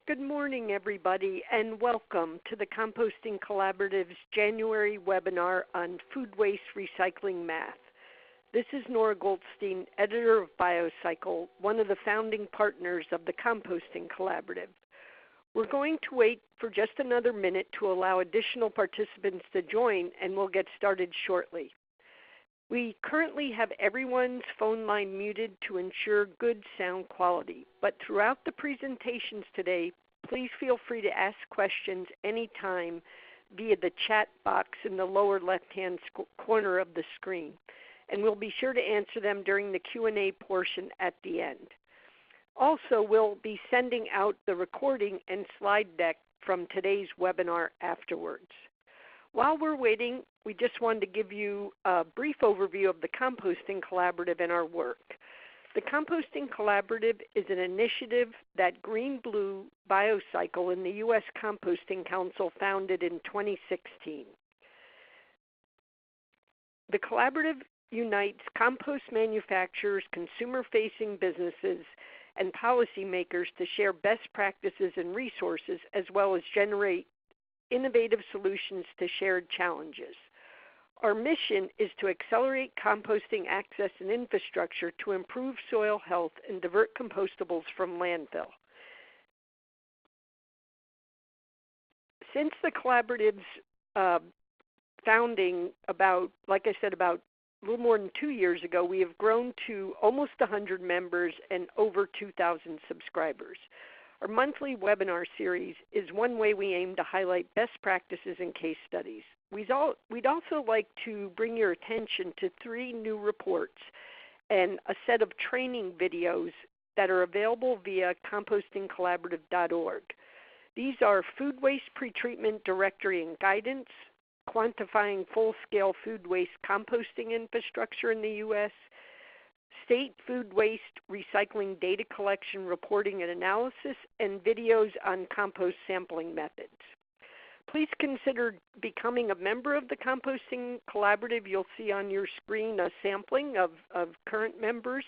Good morning, everybody, and welcome to the Composting Collaborative's January webinar on food waste recycling math. This is Nora Goldstein, editor of BioCycle, one of the founding partners of the Composting Collaborative. We're going to wait for just another minute to allow additional participants to join, and we'll get started shortly. We currently have everyone's phone line muted to ensure good sound quality, but throughout the presentations today, please feel free to ask questions anytime via the chat box in the lower left-hand corner of the screen, and we'll be sure to answer them during the Q&A portion at the end. Also, we'll be sending out the recording and slide deck from today's webinar afterwards. While we're waiting, we just wanted to give you a brief overview of the Composting Collaborative and our work. The Composting Collaborative is an initiative that Green Blue BioCycle and the U.S. Composting Council founded in 2016. The collaborative unites compost manufacturers, consumer-facing businesses, and policymakers to share best practices and resources, as well as generate innovative solutions to shared challenges. Our mission is to accelerate composting access and infrastructure to improve soil health and divert compostables from landfill. Since the collaborative's founding about a little more than 2 years ago, we have grown to almost 100 members and over 2,000 subscribers. Our monthly webinar series is one way we aim to highlight best practices and case studies. We'd also like to bring your attention to 3 new reports and a set of training videos that are available via compostingcollaborative.org. These are Food Waste Pretreatment Directory and Guidance, Quantifying Full-Scale Food Waste Composting Infrastructure in the U.S., State Food Waste Recycling Data Collection, Reporting, and Analysis, and videos on compost sampling methods. Please consider becoming a member of the Composting Collaborative. You'll see on your screen a sampling of current members.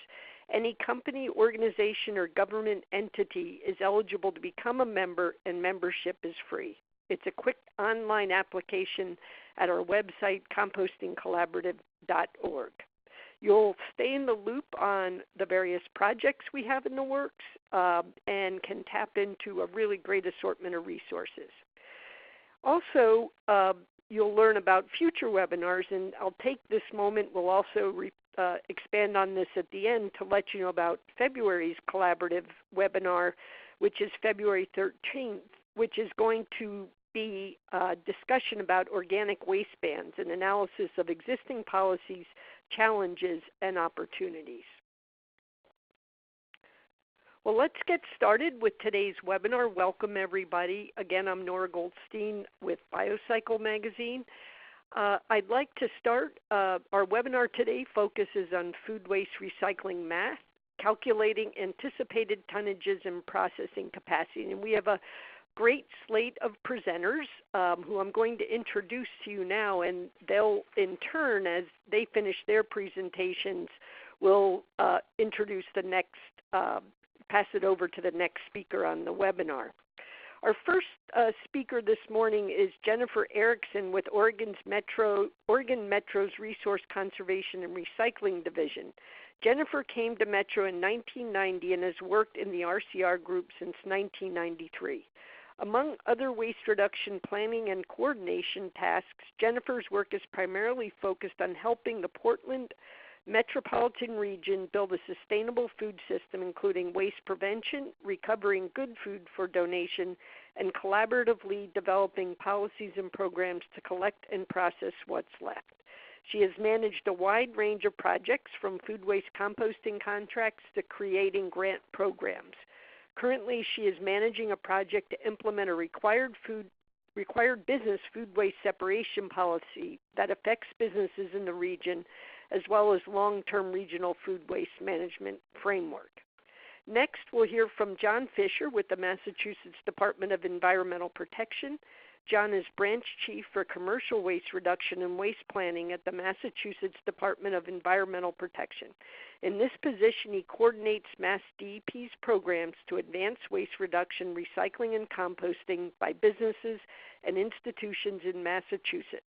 Any company, organization, or government entity is eligible to become a member, and membership is free. It's a quick online application at our website, compostingcollaborative.org. You'll stay in the loop on the various projects we have in the works and can tap into a really great assortment of resources. Also, you'll learn about future webinars, and I'll take this moment. We'll also expand on this at the end to let you know about February's collaborative webinar, which is February 13th, which is going to be a discussion about organic waste bans and analysis of existing policies, challenges, and opportunities. Well, let's get started with today's webinar. Welcome, everybody. Again, I'm Nora Goldstein with BioCycle magazine. I'd like to start. Our webinar today focuses on food waste recycling math, calculating anticipated tonnages and processing capacity. And we have a great slate of presenters who I'm going to introduce to you now, and they'll in turn, as they finish their presentations, will introduce the next, pass it over to the next speaker on the webinar. Our first speaker this morning is Jennifer Erickson with Oregon Metro's Resource Conservation and Recycling Division. Jennifer came to Metro in 1990 and has worked in the RCR group since 1993. Among other waste reduction planning and coordination tasks, Jennifer's work is primarily focused on helping the Portland metropolitan region build a sustainable food system, including waste prevention, recovering good food for donation, and collaboratively developing policies and programs to collect and process what's left. She has managed a wide range of projects, from food waste composting contracts to creating grant programs. Currently, she is managing a project to implement a required business food waste separation policy that affects businesses in the region, as well as long-term regional food waste management framework. Next, we'll hear from John Fisher with the Massachusetts Department of Environmental Protection. John is Branch Chief for Commercial Waste Reduction and Waste Planning at the Massachusetts Department of Environmental Protection. In this position, he coordinates Mass DEP's programs to advance waste reduction, recycling, and composting by businesses and institutions in Massachusetts.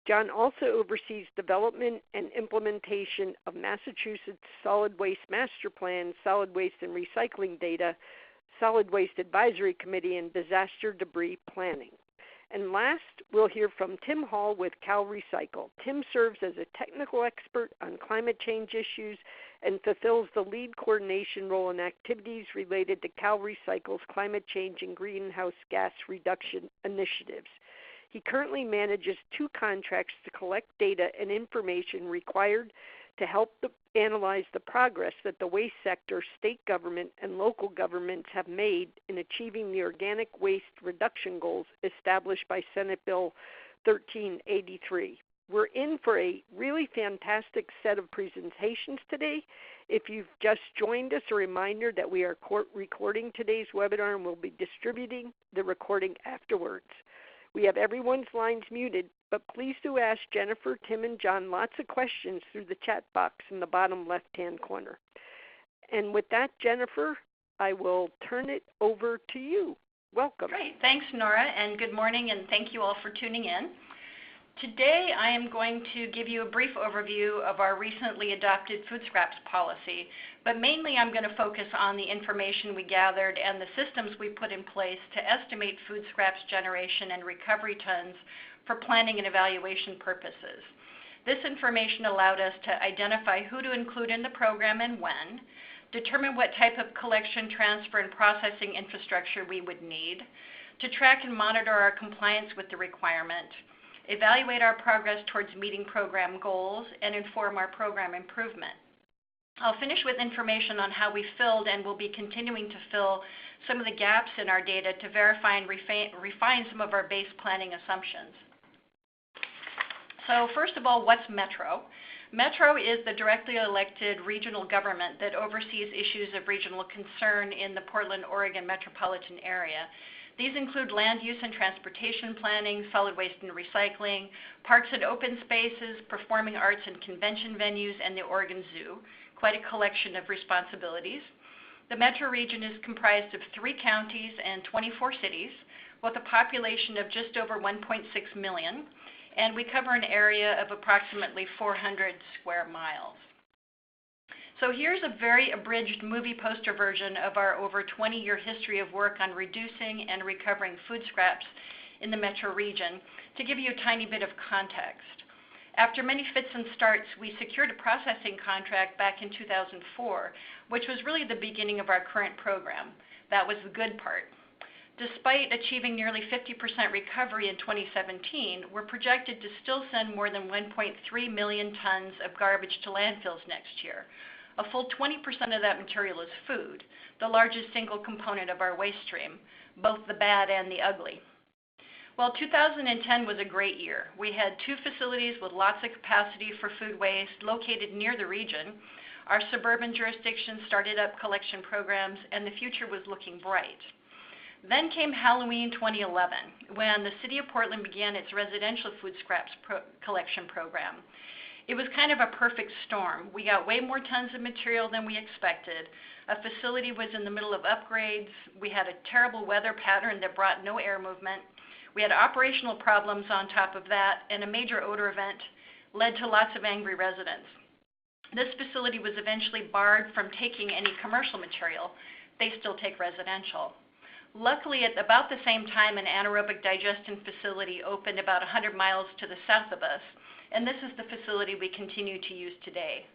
John also oversees development and implementation of Massachusetts Solid Waste Master Plan, Solid Waste and Recycling Data, Solid Waste Advisory Committee, and Disaster Debris Planning. And last, we'll hear from Tim Hall with Cal Recycle. Tim serves as a technical expert on climate change issues and fulfills the lead coordination role in activities related to Cal Recycle's climate change and greenhouse gas reduction initiatives. He currently manages 2 contracts to collect data and information required to help analyze the progress that the waste sector, state government, and local governments have made in achieving the organic waste reduction goals established by Senate Bill 1383. We're in for a really fantastic set of presentations today. If you've just joined us, a reminder that we are recording today's webinar and we'll be distributing the recording afterwards. We have everyone's lines muted, but please do ask Jennifer, Tim, and John lots of questions through the chat box in the bottom left-hand corner. And with that, Jennifer, I will turn it over to you. Welcome. Great. Thanks, Nora, and good morning, and thank you all for tuning in. Today, I am going to give you a brief overview of our recently adopted food scraps policy, but mainly I'm going to focus on the information we gathered and the systems we put in place to estimate food scraps generation and recovery tons for planning and evaluation purposes. This information allowed us to identify who to include in the program and when, determine what type of collection, transfer, and processing infrastructure we would need, to track and monitor our compliance with the requirement, evaluate our progress towards meeting program goals, and inform our program improvement. I'll finish with information on how we filled and will be continuing to fill some of the gaps in our data to verify and refine some of our base planning assumptions. So first of all, what's Metro? Metro is the directly elected regional government that oversees issues of regional concern in the Portland, Oregon metropolitan area. These include land use and transportation planning, solid waste and recycling, parks and open spaces, performing arts and convention venues, and the Oregon Zoo. Quite a collection of responsibilities. The metro region is comprised of 3 counties and 24 cities, with a population of just over 1.6 million, and we cover an area of approximately 400 square miles. So here's a very abridged movie poster version of our over 20-year history of work on reducing and recovering food scraps in the metro region to give you a tiny bit of context. After many fits and starts, we secured a processing contract back in 2004, which was really the beginning of our current program. That was the good part. Despite achieving nearly 50% recovery in 2017, we're projected to still send more than 1.3 million tons of garbage to landfills next year. A full 20% of that material is food, the largest single component of our waste stream, both the bad and the ugly. Well, 2010 was a great year. We had 2 facilities with lots of capacity for food waste located near the region. Our suburban jurisdictions started up collection programs, and the future was looking bright. Then came Halloween 2011, when the City of Portland began its residential food scraps collection program. It was kind of a perfect storm. We got way more tons of material than we expected. A facility was in the middle of upgrades. We had a terrible weather pattern that brought no air movement. We had operational problems on top of that, and a major odor event led to lots of angry residents. This facility was eventually barred from taking any commercial material. They still take residential. Luckily, at about the same time, an anaerobic digestion facility opened about 100 miles to the south of us, and this is the facility we continue to use today.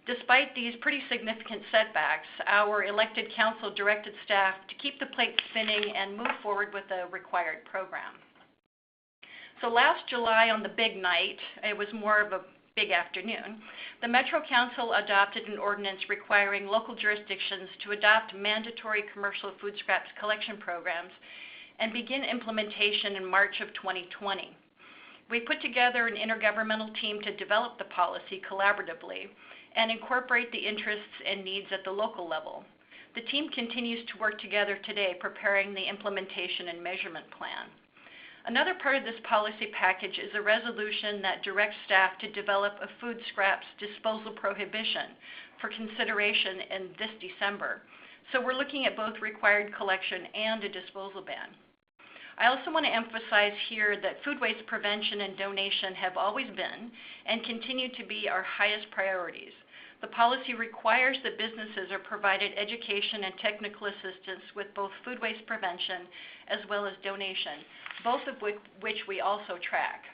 Despite these pretty significant setbacks, our elected council directed staff to keep the plate spinning and move forward with the required program. So last July on the big night, it was more of a big afternoon, the Metro Council adopted an ordinance requiring local jurisdictions to adopt mandatory commercial food scraps collection programs and begin implementation in March of 2020. We put together an intergovernmental team to develop the policy collaboratively and incorporate the interests and needs at the local level. The team continues to work together today preparing the implementation and measurement plan. Another part of this policy package is a resolution that directs staff to develop a food scraps disposal prohibition for consideration in this December. So we're looking at both required collection and a disposal ban. I also want to emphasize here that food waste prevention and donation have always been and continue to be our highest priorities. The policy requires that businesses are provided education and technical assistance with both food waste prevention as well as donation, both of which we also track.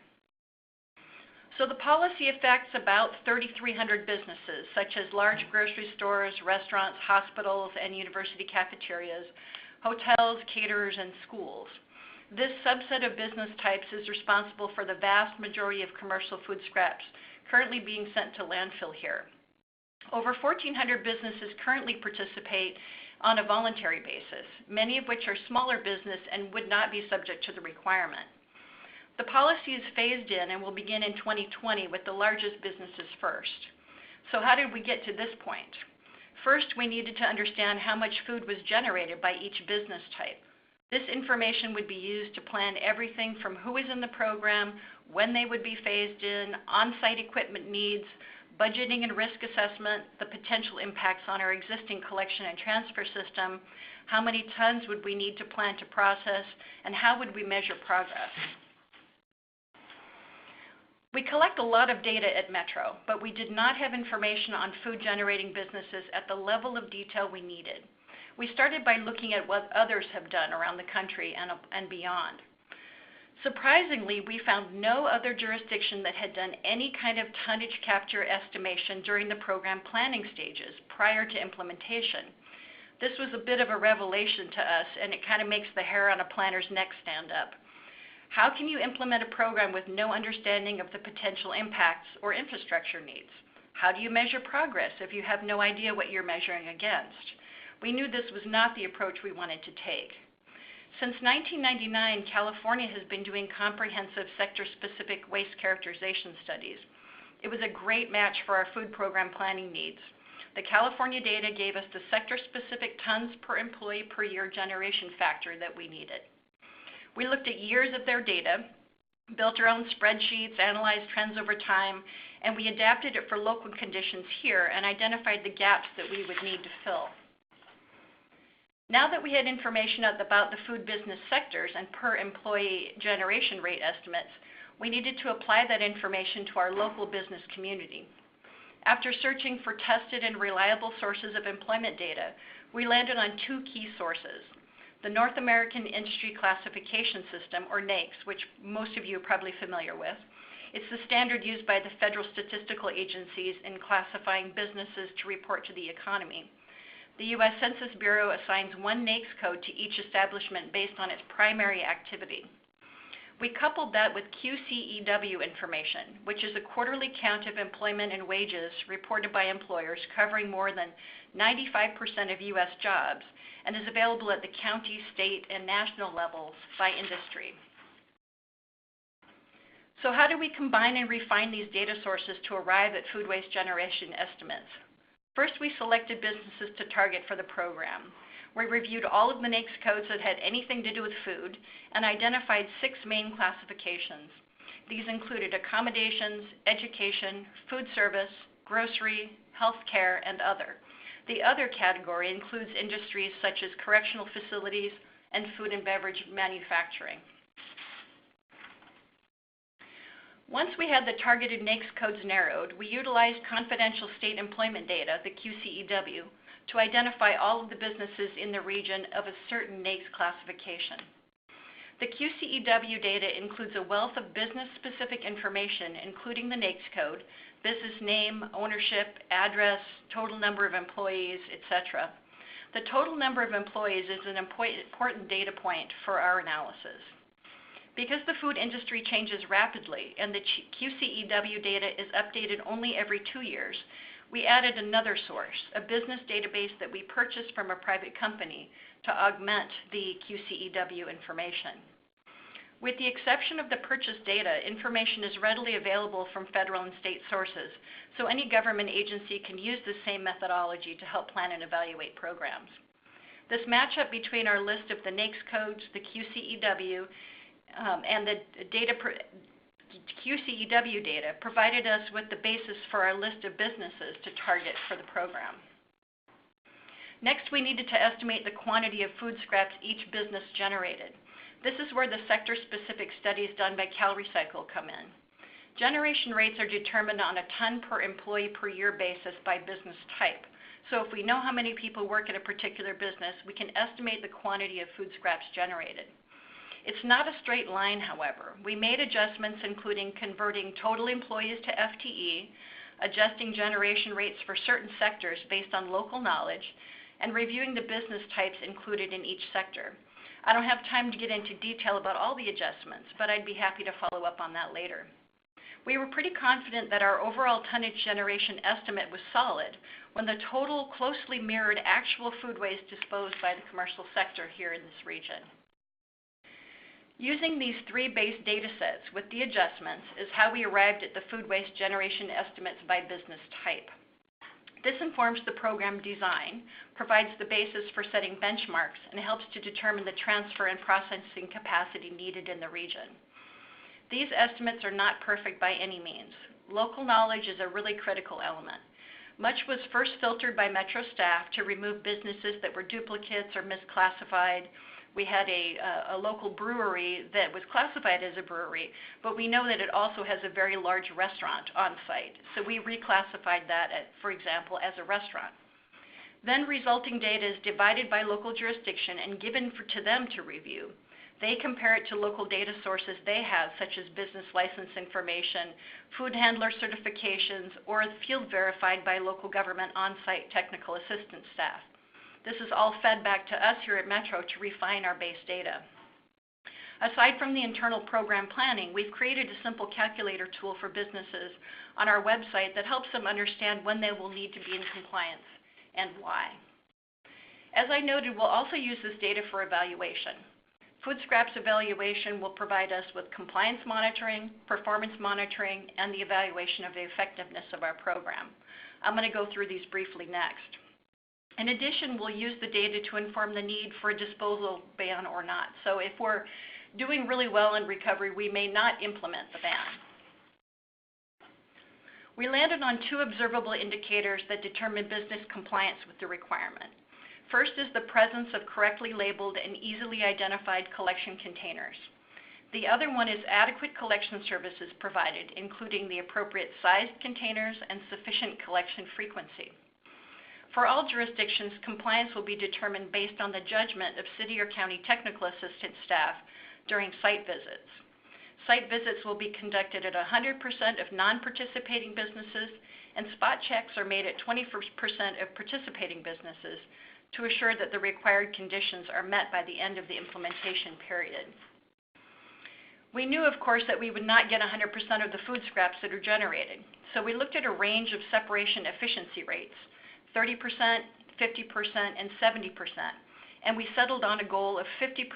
So the policy affects about 3,300 businesses, such as large grocery stores, restaurants, hospitals, and university cafeterias, hotels, caterers, and schools. This subset of business types is responsible for the vast majority of commercial food scraps currently being sent to landfill here. Over 1,400 businesses currently participate on a voluntary basis, many of which are smaller business and would not be subject to the requirement. The policy is phased in and will begin in 2020 with the largest businesses first. So how did we get to this point? First, we needed to understand how much food was generated by each business type. This information would be used to plan everything from who is in the program, when they would be phased in, on-site equipment needs, budgeting and risk assessment, the potential impacts on our existing collection and transfer system, how many tons would we need to plan to process, and how would we measure progress. We collect a lot of data at Metro, but we did not have information on food-generating businesses at the level of detail we needed. We started by looking at what others have done around the country and beyond. Surprisingly, we found no other jurisdiction that had done any kind of tonnage capture estimation during the program planning stages prior to implementation. This was a bit of a revelation to us, and it kind of makes the hair on a planner's neck stand up. How can you implement a program with no understanding of the potential impacts or infrastructure needs? How do you measure progress if you have no idea what you're measuring against? We knew this was not the approach we wanted to take. Since 1999, California has been doing comprehensive sector-specific waste characterization studies. It was a great match for our food program planning needs. The California data gave us the sector-specific tons per employee per year generation factor that we needed. We looked at years of their data, built our own spreadsheets, analyzed trends over time, and we adapted it for local conditions here and identified the gaps that we would need to fill. Now that we had information about the food business sectors and per employee generation rate estimates, we needed to apply that information to our local business community. After searching for tested and reliable sources of employment data, we landed on two key sources. The North American Industry Classification System, or NAICS, which most of you are probably familiar with. It's the standard used by the federal statistical agencies in classifying businesses to report to the economy. The U.S. Census Bureau assigns one NAICS code to each establishment based on its primary activity. We coupled that with QCEW information, which is a quarterly count of employment and wages reported by employers covering more than 95% of U.S. jobs and is available at the county, state, and national levels by industry. So how do we combine and refine these data sources to arrive at food waste generation estimates? First, we selected businesses to target for the program. We reviewed all of the NAICS codes that had anything to do with food and identified 6 main classifications. These included accommodations, education, food service, grocery, healthcare, and other. The other category includes industries such as correctional facilities and food and beverage manufacturing. Once we had the targeted NAICS codes narrowed, we utilized confidential state employment data, the QCEW, to identify all of the businesses in the region of a certain NAICS classification. The QCEW data includes a wealth of business-specific information, including the NAICS code, business name, ownership, address, total number of employees, etc. The total number of employees is an important data point for our analysis. Because the food industry changes rapidly and the QCEW data is updated only every 2 years, we added another source, a business database that we purchased from a private company to augment the QCEW information. With the exception of the purchased data, information is readily available from federal and state sources, so any government agency can use the same methodology to help plan and evaluate programs. This matchup between our list of the NAICS codes, the QCEW, and the QCEW data provided us with the basis for our list of businesses to target for the program. Next, we needed to estimate the quantity of food scraps each business generated. This is where the sector-specific studies done by CalRecycle come in. Generation rates are determined on a ton per employee per year basis by business type. So if we know how many people work at a particular business, we can estimate the quantity of food scraps generated. It's not a straight line, however. We made adjustments including converting total employees to FTE, adjusting generation rates for certain sectors based on local knowledge, and reviewing the business types included in each sector. I don't have time to get into detail about all the adjustments, but I'd be happy to follow up on that later. We were pretty confident that our overall tonnage generation estimate was solid when the total closely mirrored actual food waste disposed by the commercial sector here in this region. Using these three base data sets with the adjustments is how we arrived at the food waste generation estimates by business type. This informs the program design, provides the basis for setting benchmarks, and helps to determine the transfer and processing capacity needed in the region. These estimates are not perfect by any means. Local knowledge is a really critical element. Much was first filtered by Metro staff to remove businesses that were duplicates or misclassified. We had a local brewery that was classified as a brewery, but we know that it also has a very large restaurant on site. So we reclassified that, for example, as a restaurant. Then resulting data is divided by local jurisdiction and given to them to review. They compare it to local data sources they have, such as business license information, food handler certifications, or field verified by local government on-site technical assistance staff. This is all fed back to us here at Metro to refine our base data. Aside from the internal program planning, we've created a simple calculator tool for businesses on our website that helps them understand when they will need to be in compliance and why. As I noted, we'll also use this data for evaluation. Food scraps evaluation will provide us with compliance monitoring, performance monitoring, and the evaluation of the effectiveness of our program. I'm going to go through these briefly next. In addition, we'll use the data to inform the need for a disposal ban or not. So if we're doing really well in recovery, we may not implement the ban. We landed on two observable indicators that determine business compliance with the requirement. First is the presence of correctly labeled and easily identified collection containers. The other one is adequate collection services provided, including the appropriate sized containers and sufficient collection frequency. For all jurisdictions, compliance will be determined based on the judgment of city or county technical assistance staff during site visits. Site visits will be conducted at 100% of non-participating businesses, and spot checks are made at 20% of participating businesses to assure that the required conditions are met by the end of the implementation period. We knew, of course, that we would not get 100% of the food scraps that are generated, so we looked at a range of separation efficiency rates, 30%, 50%, and 70%, and we settled on a goal of 50%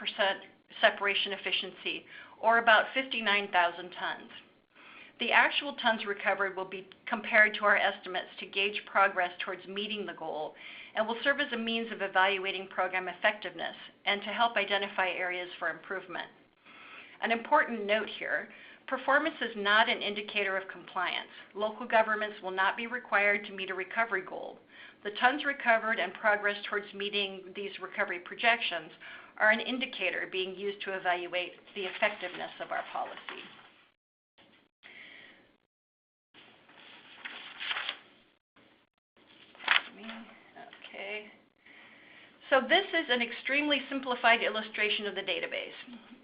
separation efficiency, or about 59,000 tons. The actual tons recovered will be compared to our estimates to gauge progress towards meeting the goal, and will serve as a means of evaluating program effectiveness and to help identify areas for improvement. An important note here, performance is not an indicator of compliance. Local governments will not be required to meet a recovery goal. The tons recovered and progress towards meeting these recovery projections are an indicator being used to evaluate the effectiveness of our policy. Okay. So this is an extremely simplified illustration of the database.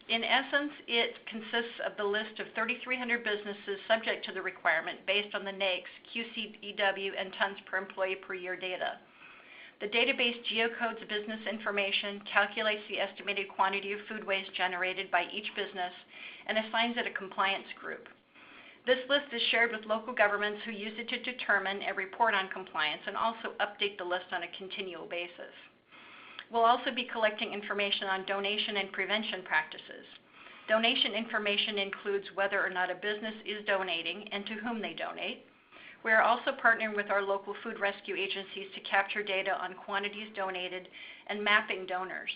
In essence, it consists of the list of 3,300 businesses subject to the requirement based on the NAICS, QCEW, and tons per employee per year data. The database geocodes business information, calculates the estimated quantity of food waste generated by each business, and assigns it a compliance group. This list is shared with local governments who use it to determine and report on compliance and also update the list on a continual basis. We'll also be collecting information on donation and prevention practices. Donation information includes whether or not a business is donating and to whom they donate. We are also partnering with our local food rescue agencies to capture data on quantities donated and mapping donors.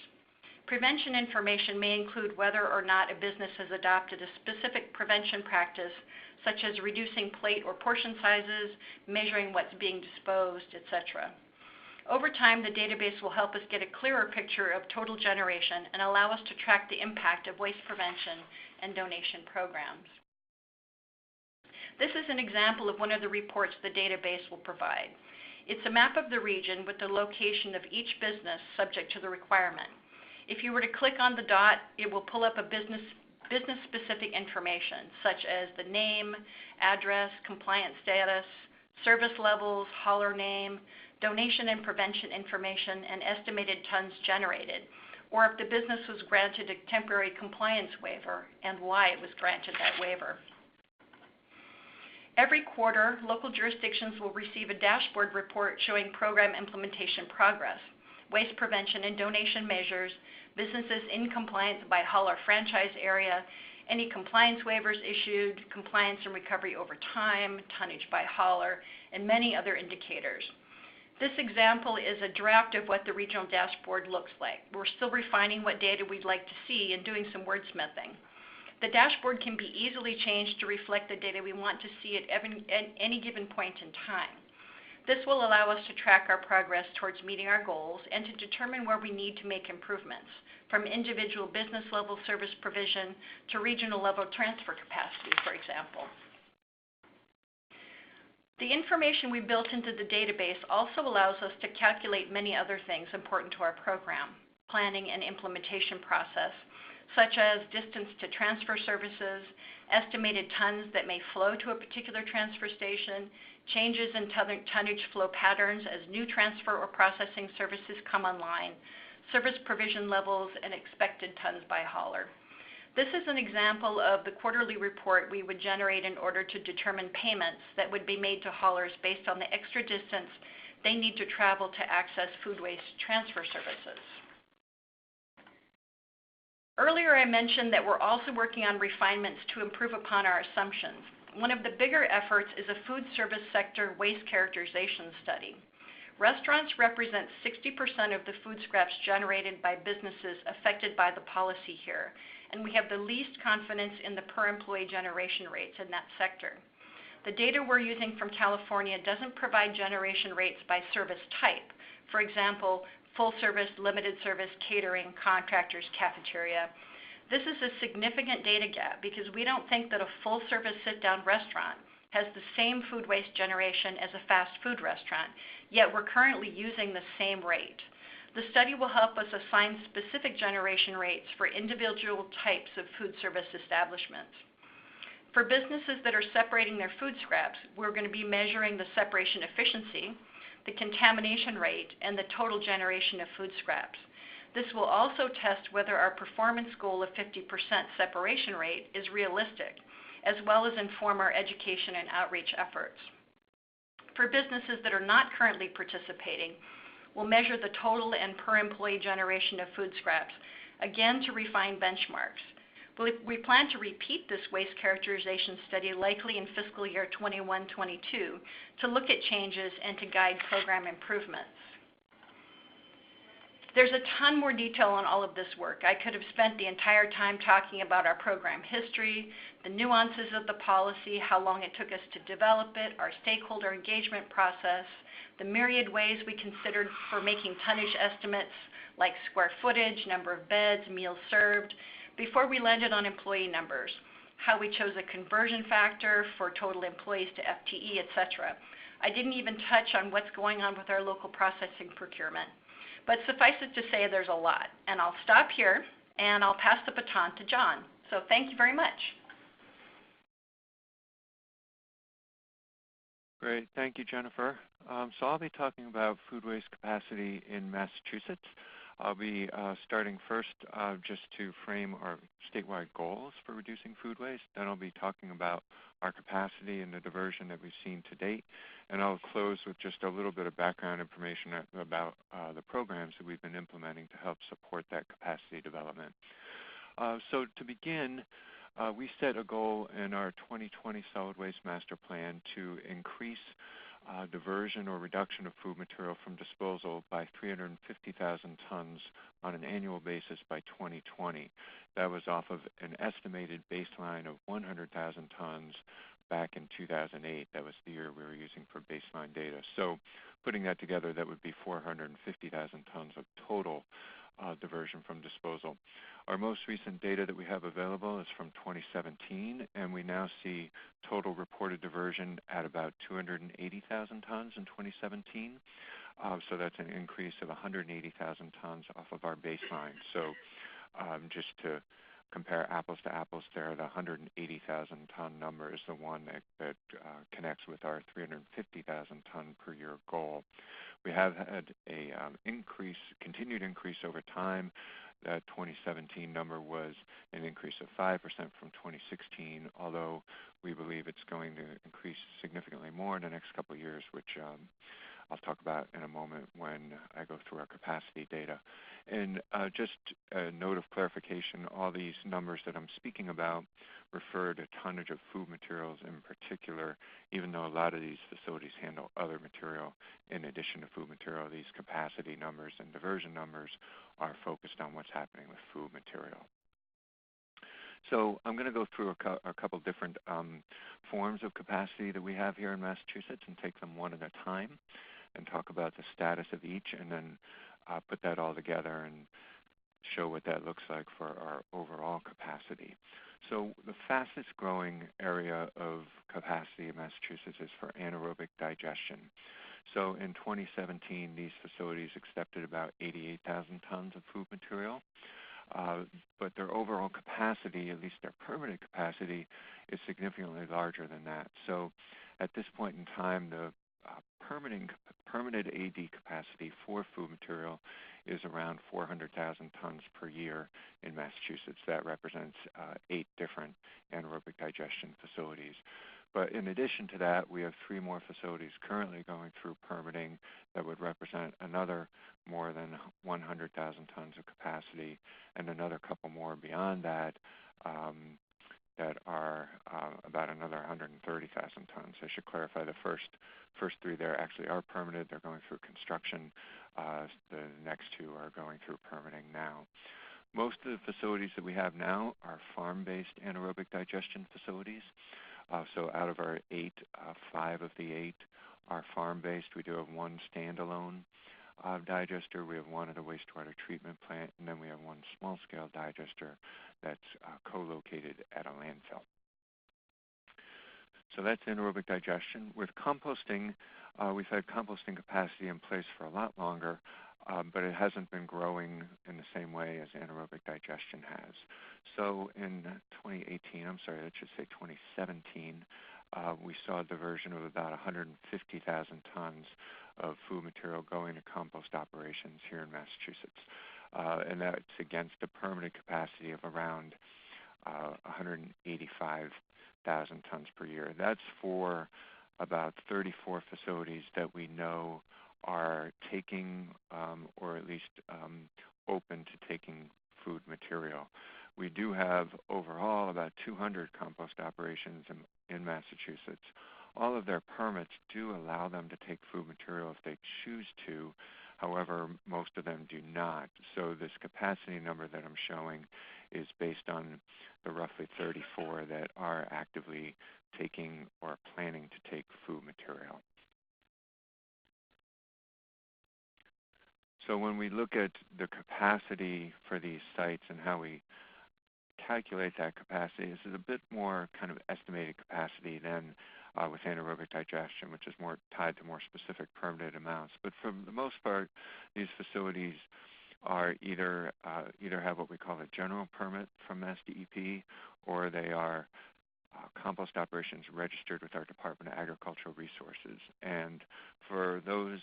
Prevention information may include whether or not a business has adopted a specific prevention practice, such as reducing plate or portion sizes, measuring what's being disposed, etc. Over time, the database will help us get a clearer picture of total generation and allow us to track the impact of waste prevention and donation programs. This is an example of one of the reports the database will provide. It's a map of the region with the location of each business subject to the requirement. If you were to click on the dot, it will pull up a business-specific information, such as the name, address, compliance status, service levels, hauler name, donation and prevention information, and estimated tons generated, or if the business was granted a temporary compliance waiver and why it was granted that waiver. Every quarter, local jurisdictions will receive a dashboard report showing program implementation progress, waste prevention and donation measures, businesses in compliance by hauler franchise area, any compliance waivers issued, compliance and recovery over time, tonnage by hauler, and many other indicators. This example is a draft of what the regional dashboard looks like. We're still refining what data we'd like to see and doing some wordsmithing. The dashboard can be easily changed to reflect the data we want to see at any given point in time. This will allow us to track our progress towards meeting our goals and to determine where we need to make improvements, from individual business level service provision to regional level transfer capacity, for example. The information we built into the database also allows us to calculate many other things important to our program, planning and implementation process, such as distance to transfer services, estimated tons that may flow to a particular transfer station, changes in tonnage flow patterns as new transfer or processing services come online, service provision levels, and expected tons by hauler. This is an example of the quarterly report we would generate in order to determine payments that would be made to haulers based on the extra distance they need to travel to access food waste transfer services. Earlier I mentioned that we're also working on refinements to improve upon our assumptions. One of the bigger efforts is a food service sector waste characterization study. Restaurants represent 60% of the food scraps generated by businesses affected by the policy here, and we have the least confidence in the per employee generation rates in that sector. The data we're using from California doesn't provide generation rates by service type. For example, full service, limited service, catering, contractors, cafeteria. This is a significant data gap because we don't think that a full service sit-down restaurant has the same food waste generation as a fast food restaurant, yet we're currently using the same rate. The study will help us assign specific generation rates for individual types of food service establishments. For businesses that are separating their food scraps, we're going to be measuring the separation efficiency, the contamination rate, and the total generation of food scraps. This will also test whether our performance goal of 50% separation rate is realistic, as well as inform our education and outreach efforts. For businesses that are not currently participating, we'll measure the total and per employee generation of food scraps, again to refine benchmarks. We plan to repeat this waste characterization study likely in fiscal year 21-22 to look at changes and to guide program improvements. There's a ton more detail on all of this work. I could have spent the entire time talking about our program history, the nuances of the policy, how long it took us to develop it, our stakeholder engagement process, the myriad ways we considered for making tonnage estimates like square footage, number of beds, meals served, before we landed on employee numbers, how we chose a conversion factor for total employees to FTE, etc. I didn't even touch on what's going on with our local processing procurement. But suffice it to say there's a lot. And I'll stop here and I'll pass the baton to John. So thank you very much. Great. Thank you, Jennifer. So I'll be talking about food waste capacity in Massachusetts. I'll be starting first just to frame our statewide goals for reducing food waste. Then I'll be talking about our capacity and the diversion that we've seen to date. And I'll close with just a little bit of background information about the programs that we've been implementing to help support that capacity development. So to begin, we set a goal in our 2020 Solid Waste Master Plan to increase diversion or reduction of food material from disposal by 350,000 tons on an annual basis by 2020. That was off of an estimated baseline of 100,000 tons back in 2008. That was the year we were using for baseline data. So putting that together, that would be 450,000 tons of total diversion from disposal. Our most recent data that we have available is from 2017, and we now see total reported diversion at about 280,000 tons in 2017. So that's an increase of 180,000 tons off of our baseline. So just to compare apples to apples there, the 180,000 ton number is the one that connects with our 350,000 ton per year goal. We have had a continued increase over time. That 2017 number was an increase of 5% from 2016, although we believe it's going to increase significantly more in the next couple of years, which I'll talk about in a moment when I go through our capacity data. And just a note of clarification, all these numbers that I'm speaking about refer to tonnage of food materials in particular, even though a lot of these facilities handle other material in addition to food material. These capacity numbers and diversion numbers are focused on what's happening with food material. So I'm going to go through a couple different forms of capacity that we have here in Massachusetts and take them one at a time and talk about the status of each, and then put that all together and show what that looks like for our overall capacity. So the fastest growing area of capacity in Massachusetts is for anaerobic digestion. So in 2017, these facilities accepted about 88,000 tons of food material, but their overall capacity, at least their permanent capacity, is significantly larger than that. So at this point in time, the permanent AD capacity for food material is around 400,000 tons per year in Massachusetts. That represents 8 different anaerobic digestion facilities. But in addition to that, we have 3 more facilities currently going through permitting that would represent another more than 100,000 tons of capacity, and another couple more beyond that that are about another 130,000 tons. I should clarify the first 3 there actually are permitted. They're going through construction. The next 2 are going through permitting now. Most of the facilities that we have now are farm-based anaerobic digestion facilities. So out of our 8, 5 of the 8 are farm-based. We do have 1 standalone digester. We have 1 at a wastewater treatment plant, and then we have 1 small-scale digester that's co-located at a landfill. So that's anaerobic digestion. With composting, we've had composting capacity in place for a lot longer, but it hasn't been growing in the same way as anaerobic digestion has. So in 2018, I should say 2017, we saw a diversion of about 150,000 tons of food material going to compost operations here in Massachusetts. And that's against a permanent capacity of around 185,000 tons per year. That's for about 34 facilities that we know are taking or at least open to taking food material. We do have overall about 200 compost operations in Massachusetts. All of their permits do allow them to take food material if they choose to. However, most of them do not. So this capacity number that I'm showing is based on the roughly 34 that are actively taking or planning to take food material. So when we look at the capacity for these sites and how we calculate that capacity, this is a bit more kind of estimated capacity than with anaerobic digestion, which is more tied to more specific permitted amounts. But for the most part, these facilities are either have what we call a general permit from SDEP, or they are compost operations registered with our Department of Agricultural Resources. And for those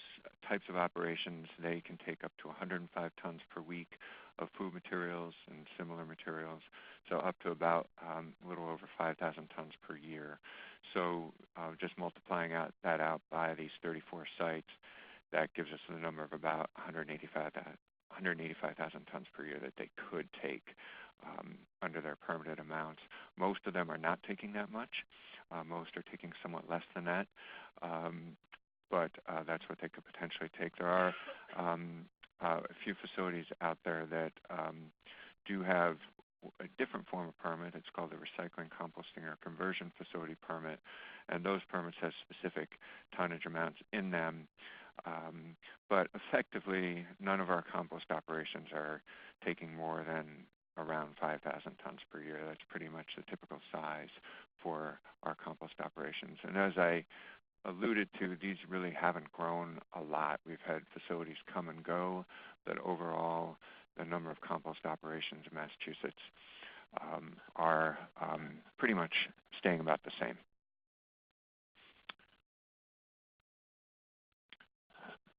types of operations, they can take up to 105 tons per week of food materials and similar materials, so up to about a little over 5,000 tons per year. So just multiplying that out by these 34 sites, that gives us the number of about 185,000 tons per year that they could take under their permitted amounts. Most of them are not taking that much. Most are taking somewhat less than that. but that's what they could potentially take. There are a few facilities out there that do have a different form of permit. It's called the Recycling, Composting, or Conversion Facility Permit, and those permits have specific tonnage amounts in them. But effectively, none of our compost operations are taking more than around 5,000 tons per year. That's pretty much the typical size for our compost operations. And as I alluded to, these really haven't grown a lot. We've had facilities come and go, but overall, the number of compost operations in Massachusetts are pretty much staying about the same.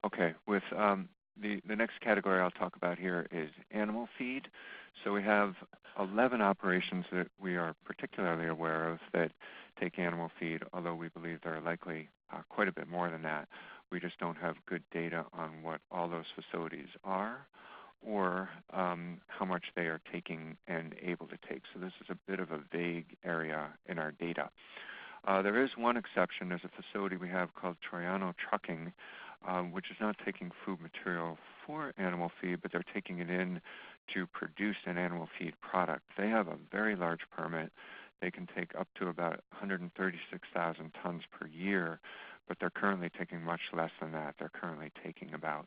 Okay, with the next category I'll talk about here is animal feed. So we have 11 operations that we are particularly aware of that take animal feed, although we believe there are likely quite a bit more than that. We just don't have good data on what all those facilities are or how much they are taking and able to take. So this is a bit of a vague area in our data. There is one exception. There's a facility we have called Troiano Trucking, which is not taking food material for animal feed, but they're taking it in to produce an animal feed product. They have a very large permit. They can take up to about 136,000 tons per year, but they're currently taking much less than that. They're currently taking about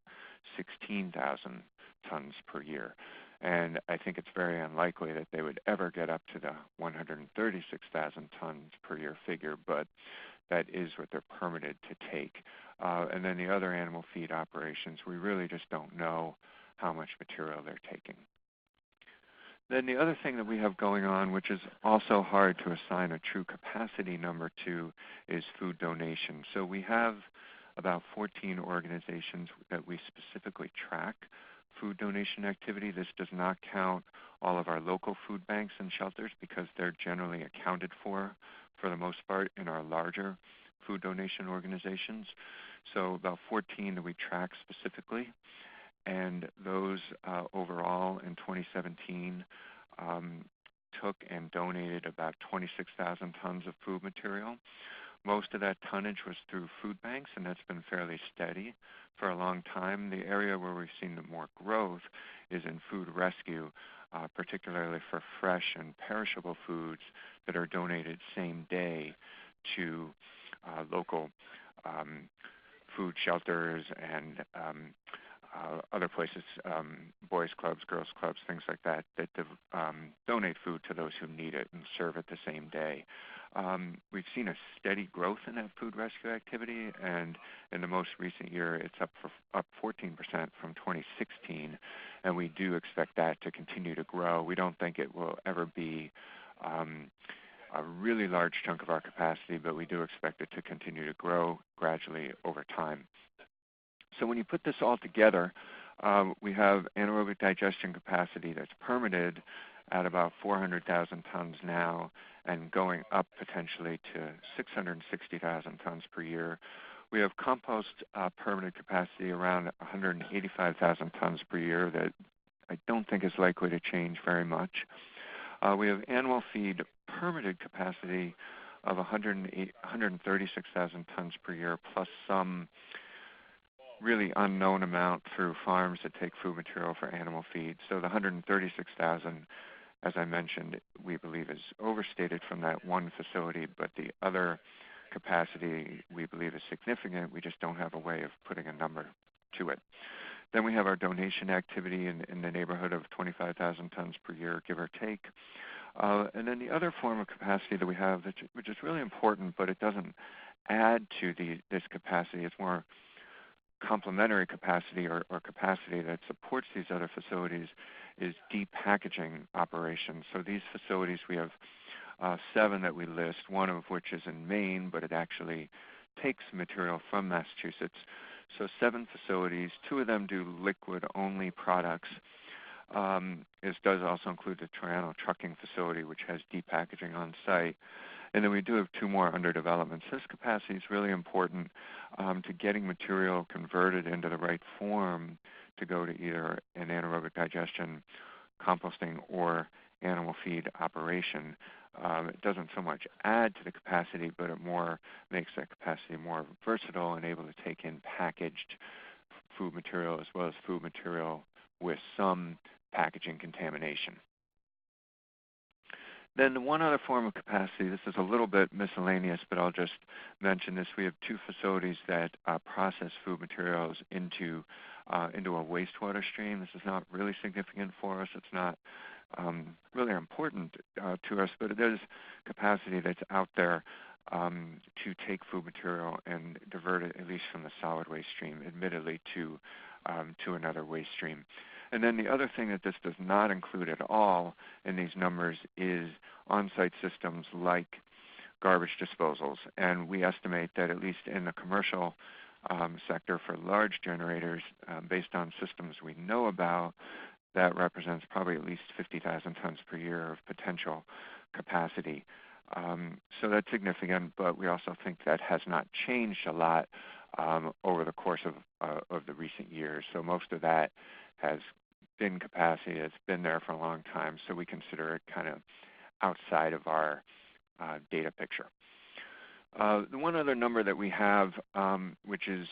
16,000 tons per year. And I think it's very unlikely that they would ever get up to the 136,000 tons per year figure, but that is what they're permitted to take. And then the other animal feed operations, we really just don't know how much material they're taking. Then the other thing that we have going on, which is also hard to assign a true capacity number to, is food donation. So we have about 14 organizations that we specifically track food donation activity. This does not count all of our local food banks and shelters because they're generally accounted for the most part, in our larger food donation organizations. So about 14 that we track specifically. And those overall in 2017 took and donated about 26,000 tons of food material. Most of that tonnage was through food banks, and that's been fairly steady for a long time. The area where we've seen the more growth is in food rescue, particularly for fresh and perishable foods that are donated same day to local food shelters and other places, boys clubs, girls clubs, things like that, that donate food to those who need it and serve it the same day. We've seen a steady growth in that food rescue activity, and in the most recent year, it's up 14% from 2016, and we do expect that to continue to grow. We don't think it will ever be a really large chunk of our capacity, but we do expect it to continue to grow gradually over time. So when you put this all together, we have anaerobic digestion capacity that's permitted at about 400,000 tons now and going up potentially to 660,000 tons per year. We have compost permitted capacity around 185,000 tons per year that I don't think is likely to change very much. We have animal feed permitted capacity of 136,000 tons per year, plus some really unknown amount through farms that take food material for animal feed. So the 136,000, as I mentioned, we believe is overstated from that one facility, but the other capacity we believe is significant. We just don't have a way of putting a number to it. Then we have our donation activity in the neighborhood of 25,000 tons per year, give or take. And then the other form of capacity that we have, which is really important, but it doesn't add to this capacity. It's more complementary capacity or capacity that supports these other facilities, is deep packaging operations. So these facilities, we have 7 that we list, one of which is in Maine, but it actually takes material from Massachusetts. So 7 facilities, 2 of them do liquid-only products. This does also include the Troiano Trucking facility, which has deep packaging on site. And then we do have 2 more under development. So this capacity is really important to getting material converted into the right form to go to either an anaerobic digestion, composting, or animal feed operation, it doesn't so much add to the capacity, but it more makes that capacity more versatile and able to take in packaged food material as well as food material with some packaging contamination. Then one other form of capacity, this is a little bit miscellaneous, but I'll just mention this. We have 2 facilities that process food materials into a wastewater stream. This is not really significant for us. It's not really important to us, but it is capacity that's out there to take food material and divert it, at least from the solid waste stream, admittedly to another waste stream. And then the other thing that this does not include at all in these numbers is on-site systems like garbage disposals. And we estimate that at least in the commercial sector for large generators, based on systems we know about, that represents probably at least 50,000 tons per year of potential capacity. So that's significant, but we also think that has not changed a lot over the course of the recent years. So most of that has been capacity that's been there for a long time, so we consider it kind of outside of our data picture. The one other number that we have, which is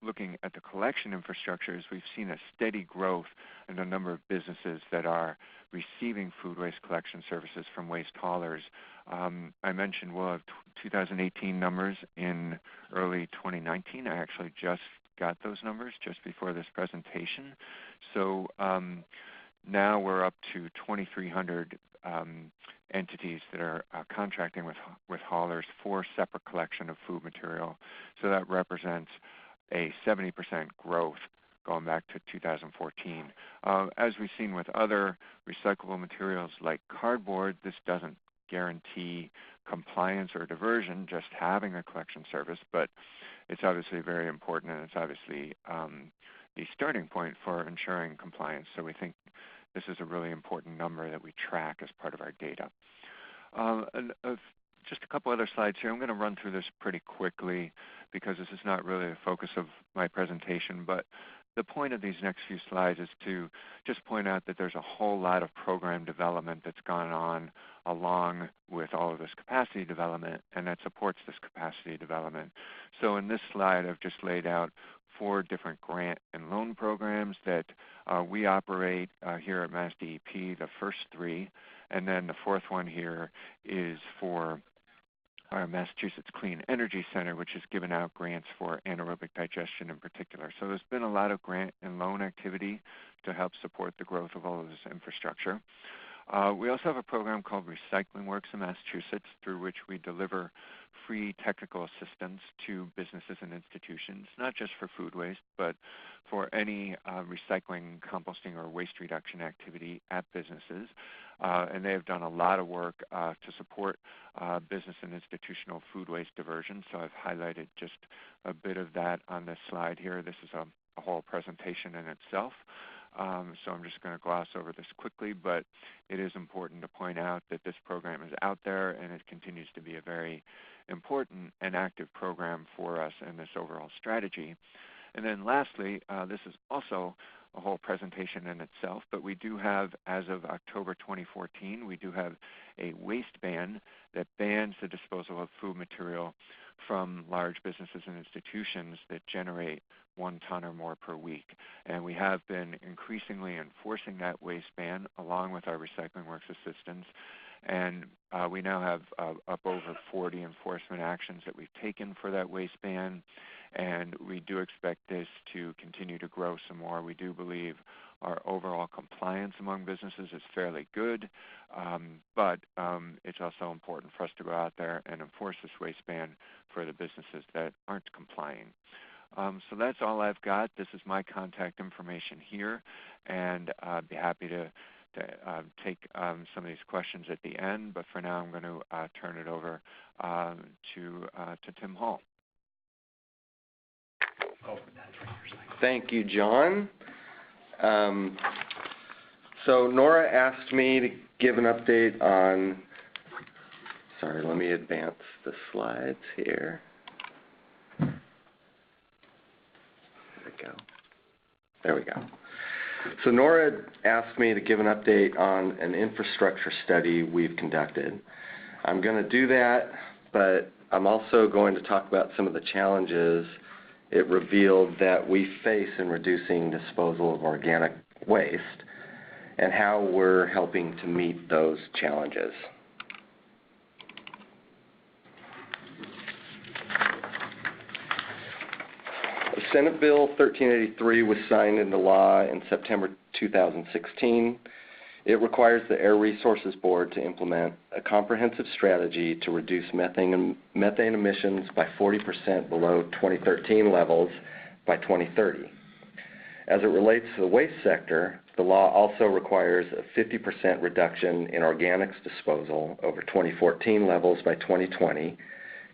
looking at the collection infrastructure, is we've seen a steady growth in the number of businesses that are receiving food waste collection services from waste haulers. I mentioned we'll have 2018 numbers in early 2019. I actually just got those numbers just before this presentation. So now we're up to 2,300 entities that are contracting with haulers for separate collection of food material. So that represents a 70% growth going back to 2014. As we've seen with other recyclable materials like cardboard, this doesn't guarantee compliance or diversion, just having a collection service, but it's obviously very important, and it's obviously the starting point for ensuring compliance. So we think this is a really important number that we track as part of our data. Just a couple other slides here. I'm going to run through this pretty quickly because this is not really the focus of my presentation, but the point of these next few slides is to just point out that there's a whole lot of program development that's gone on along with all of this capacity development, and that supports this capacity development. So in this slide, I've just laid out 4 different grant and loan programs that we operate here at Mass DEP, the first 3, and then the 4th one here is for our Massachusetts Clean Energy Center, which has given out grants for anaerobic digestion in particular. So there's been a lot of grant and loan activity to help support the growth of all of this infrastructure. We also have a program called Recycling Works in Massachusetts, through which we deliver free technical assistance to businesses and institutions, not just for food waste, but for any recycling, composting, or waste reduction activity at businesses. And they have done a lot of work to support business and institutional food waste diversion. So I've highlighted just a bit of that on this slide here. This is a whole presentation in itself. So I'm just going to gloss over this quickly, but it is important to point out that this program is out there, and it continues to be a very important and active program for us in this overall strategy. And then lastly, this is also a whole presentation in itself, but we do have, as of October 2014, we do have a waste ban that bans the disposal of food material from large businesses and institutions that generate 1 ton or more per week. And we have been increasingly enforcing that waste ban along with our Recycling Works assistance. And we now have up over 40 enforcement actions that we've taken for that waste ban. And we do expect this to continue to grow some more. We do believe our overall compliance among businesses is fairly good, but it's also important for us to go out there and enforce this waste ban for the businesses that aren't complying. So that's all I've got. This is my contact information here, and I'd be happy to take some of these questions at the end, but for now I'm going to turn it over to Tim Hall. Thank you, John. So Nora asked me to give an update on, sorry, let me advance the slides here. There we go. So Nora asked me to give an update on an infrastructure study we've conducted. I'm going to do that, but I'm also going to talk about some of the challenges it revealed that we face in reducing disposal of organic waste and how we're helping to meet those challenges. Senate Bill 1383 was signed into law in September 2016. It requires the Air Resources Board to implement a comprehensive strategy to reduce methane emissions by 40% below 2013 levels by 2030. As it relates to the waste sector, the law also requires a 50% reduction in organics disposal over 2014 levels by 2020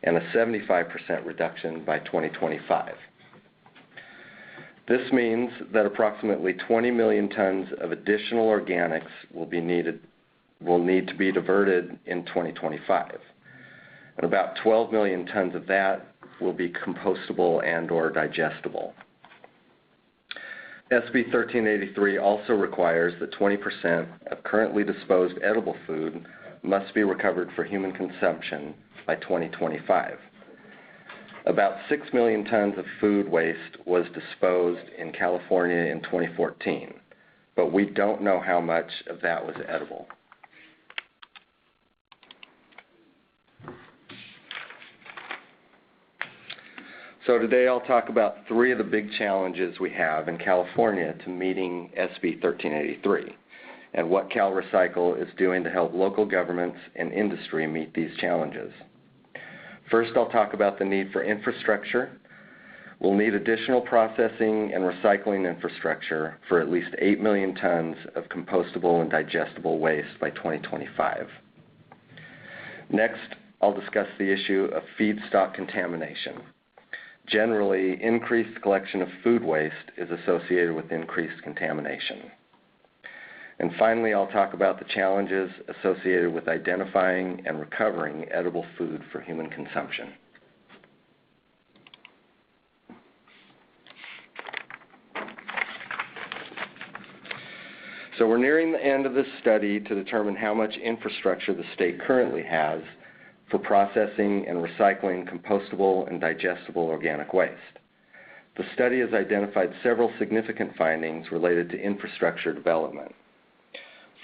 and a 75% reduction by 2025. This means that approximately 20 million tons of additional organics will need to be diverted in 2025. And about 12 million tons of that will be compostable and or digestible. SB 1383 also requires that 20% of currently disposed edible food must be recovered for human consumption by 2025. About 6 million tons of food waste was disposed in California in 2014, but we don't know how much of that was edible. So today I'll talk about 3 of the big challenges we have in California to meeting SB 1383 and what CalRecycle is doing to help local governments and industry meet these challenges. First, I'll talk about the need for infrastructure. We'll need additional processing and recycling infrastructure for at least 8 million tons of compostable and digestible waste by 2025. Next, I'll discuss the issue of feedstock contamination. Generally, increased collection of food waste is associated with increased contamination. And finally, I'll talk about the challenges associated with identifying and recovering edible food for human consumption. So we're nearing the end of this study to determine how much infrastructure the state currently has for processing and recycling compostable and digestible organic waste. The study has identified several significant findings related to infrastructure development.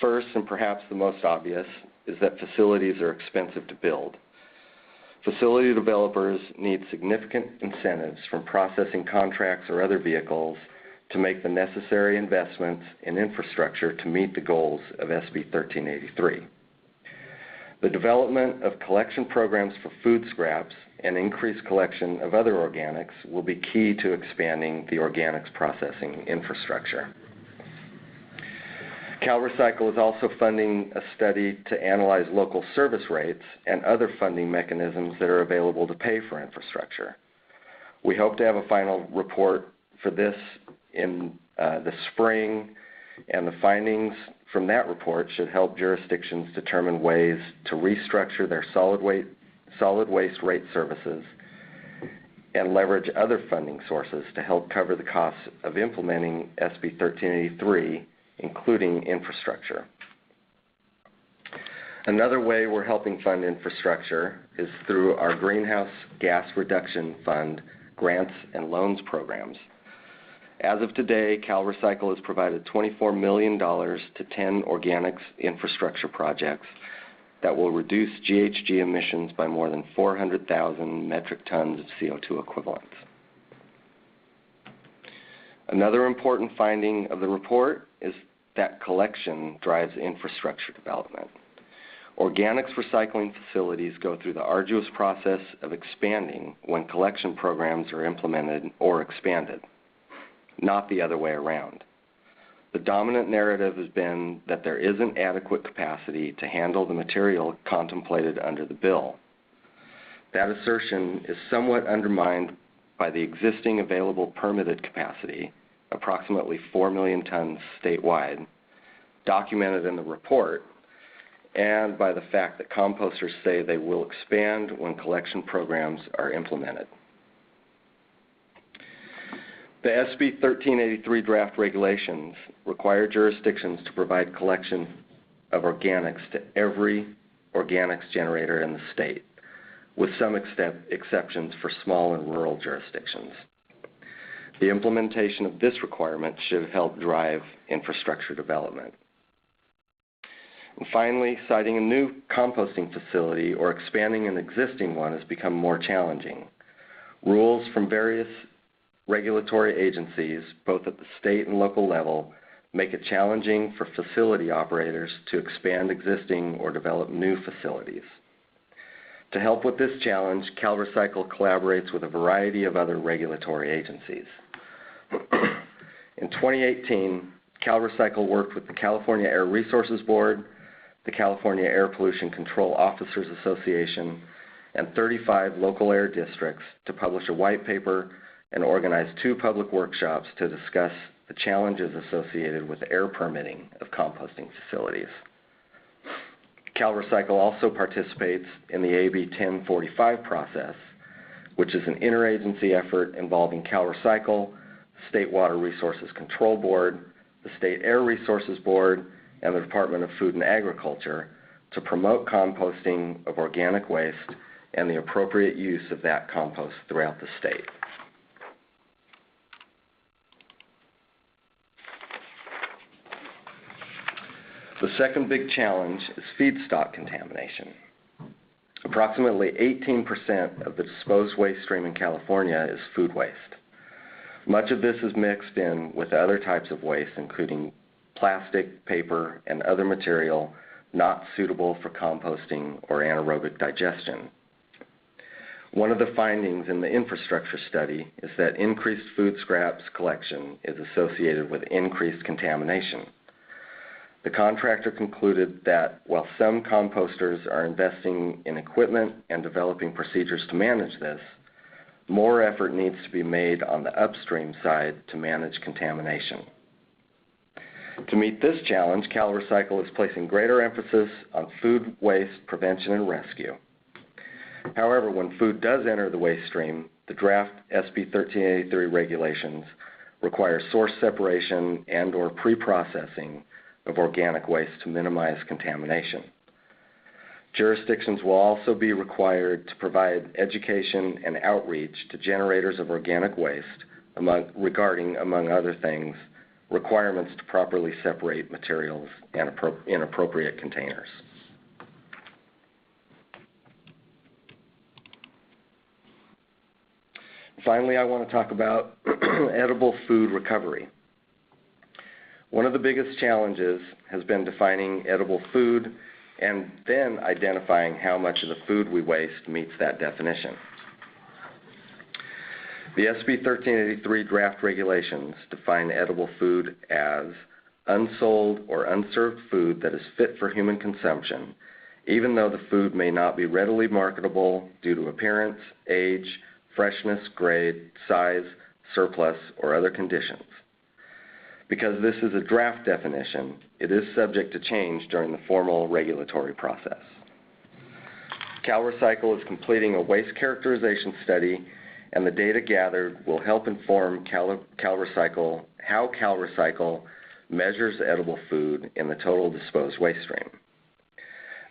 First, and perhaps the most obvious, is that facilities are expensive to build. Facility developers need significant incentives from processing contracts or other vehicles to make the necessary investments in infrastructure to meet the goals of SB 1383. The development of collection programs for food scraps and increased collection of other organics will be key to expanding the organics processing infrastructure. CalRecycle is also funding a study to analyze local service rates and other funding mechanisms that are available to pay for infrastructure. We hope to have a final report for this in the spring, and the findings from that report should help jurisdictions determine ways to restructure their solid waste rate services and leverage other funding sources to help cover the costs of implementing SB 1383, including infrastructure. Another way we're helping fund infrastructure is through our Greenhouse Gas Reduction Fund grants and loans programs. As of today, CalRecycle has provided $24 million to 10 organics infrastructure projects that will reduce GHG emissions by more than 400,000 metric tons of CO2 equivalents. Another important finding of the report is that collection drives infrastructure development. Organics recycling facilities go through the arduous process of expanding when collection programs are implemented or expanded, not the other way around. The dominant narrative has been that there isn't adequate capacity to handle the material contemplated under the bill. That assertion is somewhat undermined by the existing available permitted capacity, approximately 4 million tons statewide, documented in the report, and by the fact that composters say they will expand when collection programs are implemented. The SB 1383 draft regulations require jurisdictions to provide collection of organics to every organics generator in the state, with some exceptions for small and rural jurisdictions. The implementation of this requirement should help drive infrastructure development. And finally, siting a new composting facility or expanding an existing one has become more challenging. Rules from various regulatory agencies, both at the state and local level, make it challenging for facility operators to expand existing or develop new facilities. To help with this challenge, CalRecycle collaborates with a variety of other regulatory agencies. In 2018, CalRecycle worked with the California Air Resources Board, the California Air Pollution Control Officers Association, and 35 local air districts to publish a white paper and organize 2 public workshops to discuss the challenges associated with air permitting of composting facilities. CalRecycle also participates in the AB 1045 process, which is an interagency effort involving CalRecycle, State Water Resources Control Board, the State Air Resources Board, and the Department of Food and Agriculture to promote composting of organic waste and the appropriate use of that compost throughout the state. The second big challenge is feedstock contamination. Approximately 18% of the disposed waste stream in California is food waste. Much of this is mixed in with other types of waste, including plastic, paper, and other material not suitable for composting or anaerobic digestion. One of the findings in the infrastructure study is that increased food scraps collection is associated with increased contamination. The contractor concluded that while some composters are investing in equipment and developing procedures to manage this, more effort needs to be made on the upstream side to manage contamination. To meet this challenge, CalRecycle is placing greater emphasis on food waste prevention and rescue. However, when food does enter the waste stream, the draft SB 1383 regulations require source separation and/or pre-processing of organic waste to minimize contamination. Jurisdictions will also be required to provide education and outreach to generators of organic waste regarding, among other things, requirements to properly separate materials in appropriate containers. Finally, I want to talk about edible food recovery. One of the biggest challenges has been defining edible food and then identifying how much of the food we waste meets that definition. The SB 1383 draft regulations define edible food as unsold or unserved food that is fit for human consumption, even though the food may not be readily marketable due to appearance, age, freshness, grade, size, surplus, or other conditions. Because this is a draft definition, it is subject to change during the formal regulatory process. CalRecycle is completing a waste characterization study, and the data gathered will help inform how CalRecycle measures edible food in the total disposed waste stream.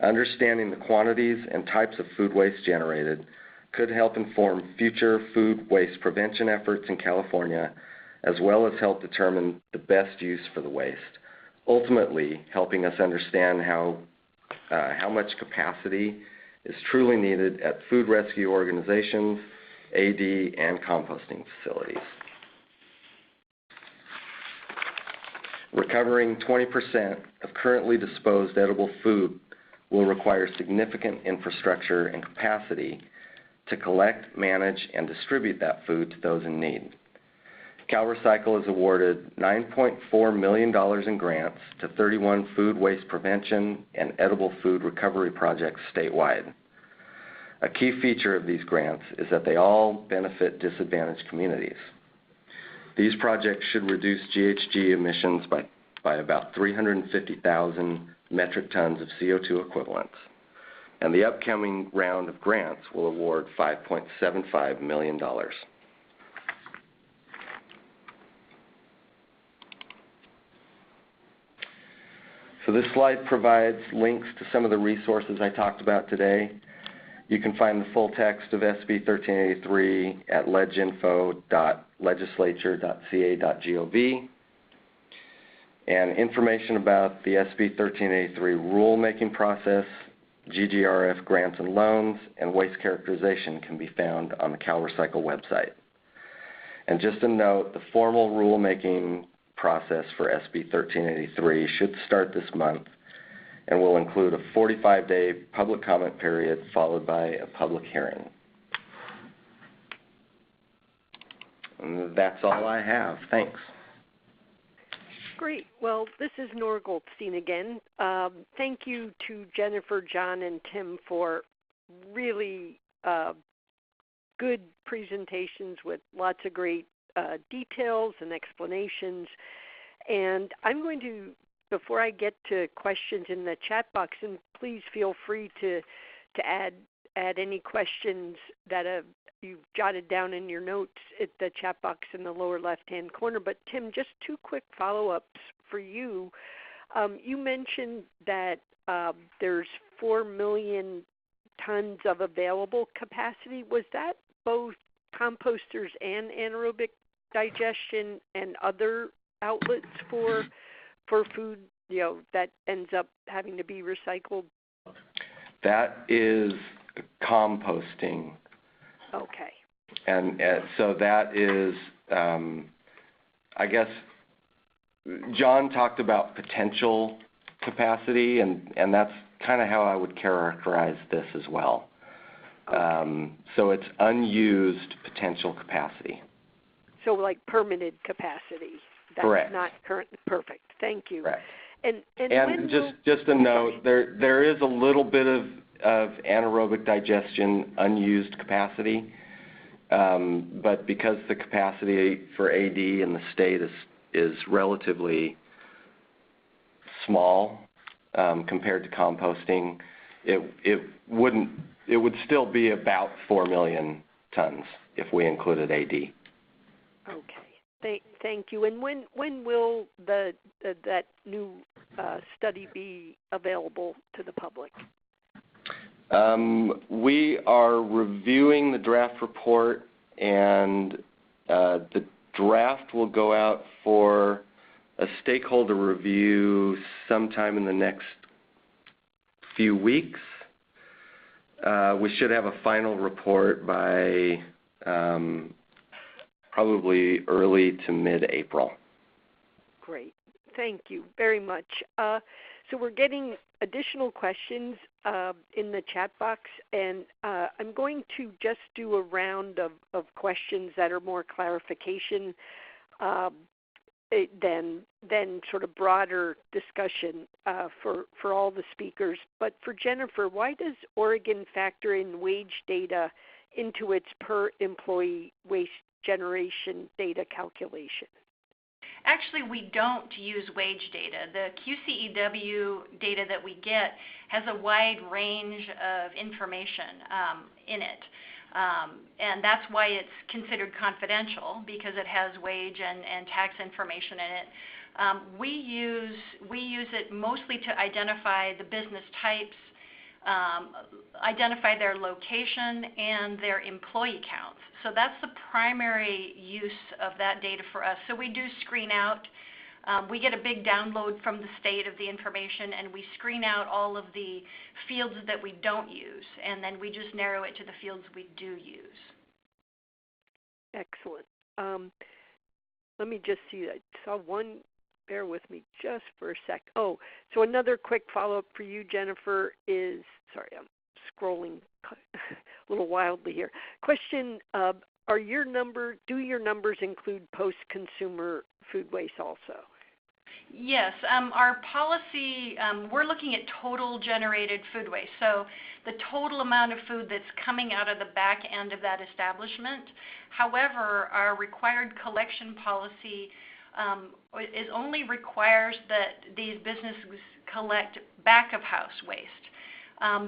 Understanding the quantities and types of food waste generated could help inform future food waste prevention efforts in California, as well as help determine the best use for the waste, ultimately helping us understand how much capacity is truly needed at food rescue organizations, AD, and composting facilities. Recovering 20% of currently disposed edible food will require significant infrastructure and capacity to collect, manage, and distribute that food to those in need. CalRecycle has awarded $9.4 million in grants to 31 food waste prevention and edible food recovery projects statewide. A key feature of these grants is that they all benefit disadvantaged communities. These projects should reduce GHG emissions by about 350,000 metric tons of CO2 equivalents, and the upcoming round of grants will award $5.75 million. So this slide provides links to some of the resources I talked about today. You can find the full text of SB 1383 at leginfo.legislature.ca.gov. And information about the SB 1383 rulemaking process, GGRF grants and loans, and waste characterization can be found on the CalRecycle website. And just a note, the formal rulemaking process for SB 1383 should start this month and will include a 45-day public comment period followed by a public hearing. And that's all I have. Thanks. Great. Well, this is Nora Goldstein again. Thank you to Jennifer, John, and Tim for really good presentations with lots of great details and explanations. And I'm going to, before I get to questions in the chat box, and please feel free to add any questions that you've jotted down in your notes at the chat box in the lower left-hand corner. But Tim, just two quick follow-ups for you. You mentioned that there's 4 million tons of available capacity. Was that both composters and anaerobic digestion and other outlets for food, that ends up having to be recycled? That is composting. Okay. And so that is, I guess, John talked about potential capacity, and that's kind of how I would characterize this as well. Okay. So it's unused potential capacity. So like permitted capacity. That's correct. Not current. Perfect. Thank you. Correct. And just a note, there is a little bit of anaerobic digestion unused capacity, but because the capacity for AD in the state is relatively small compared to composting, it would still be about 4 million tons if we included AD. Okay. Thank you. And when will that new study be available to the public? We are reviewing the draft report, and the draft will go out for a stakeholder review sometime in the next few weeks. We should have a final report by probably early to mid-April. Great. Thank you very much. So we're getting additional questions in the chat box, and I'm going to just do a round of questions that are more clarification than sort of broader discussion for all the speakers. But for Jennifer, why does Oregon factor in wage data into its per employee waste generation data calculation? Actually, we don't use wage data. The QCEW data that we get has a wide range of information in it. And that's why it's considered confidential, because it has wage and tax information in it. We use it mostly to identify the business types, identify their location, and their employee counts. So that's the primary use of that data for us. So we do screen out. We get a big download from the state of the information, and we screen out all of the fields that we don't use, and then we just narrow it to the fields we do use. Excellent. Let me just see. I saw one. Bear with me just for a sec. Oh, so another quick follow-up for you, Jennifer, is, sorry, I'm scrolling a little wildly here. Question, do your numbers include post-consumer food waste also? Yes, our policy, we're looking at total generated food waste. So the total amount of food that's coming out of the back end of that establishment. However, our required collection policy only requires that these businesses collect back of house waste.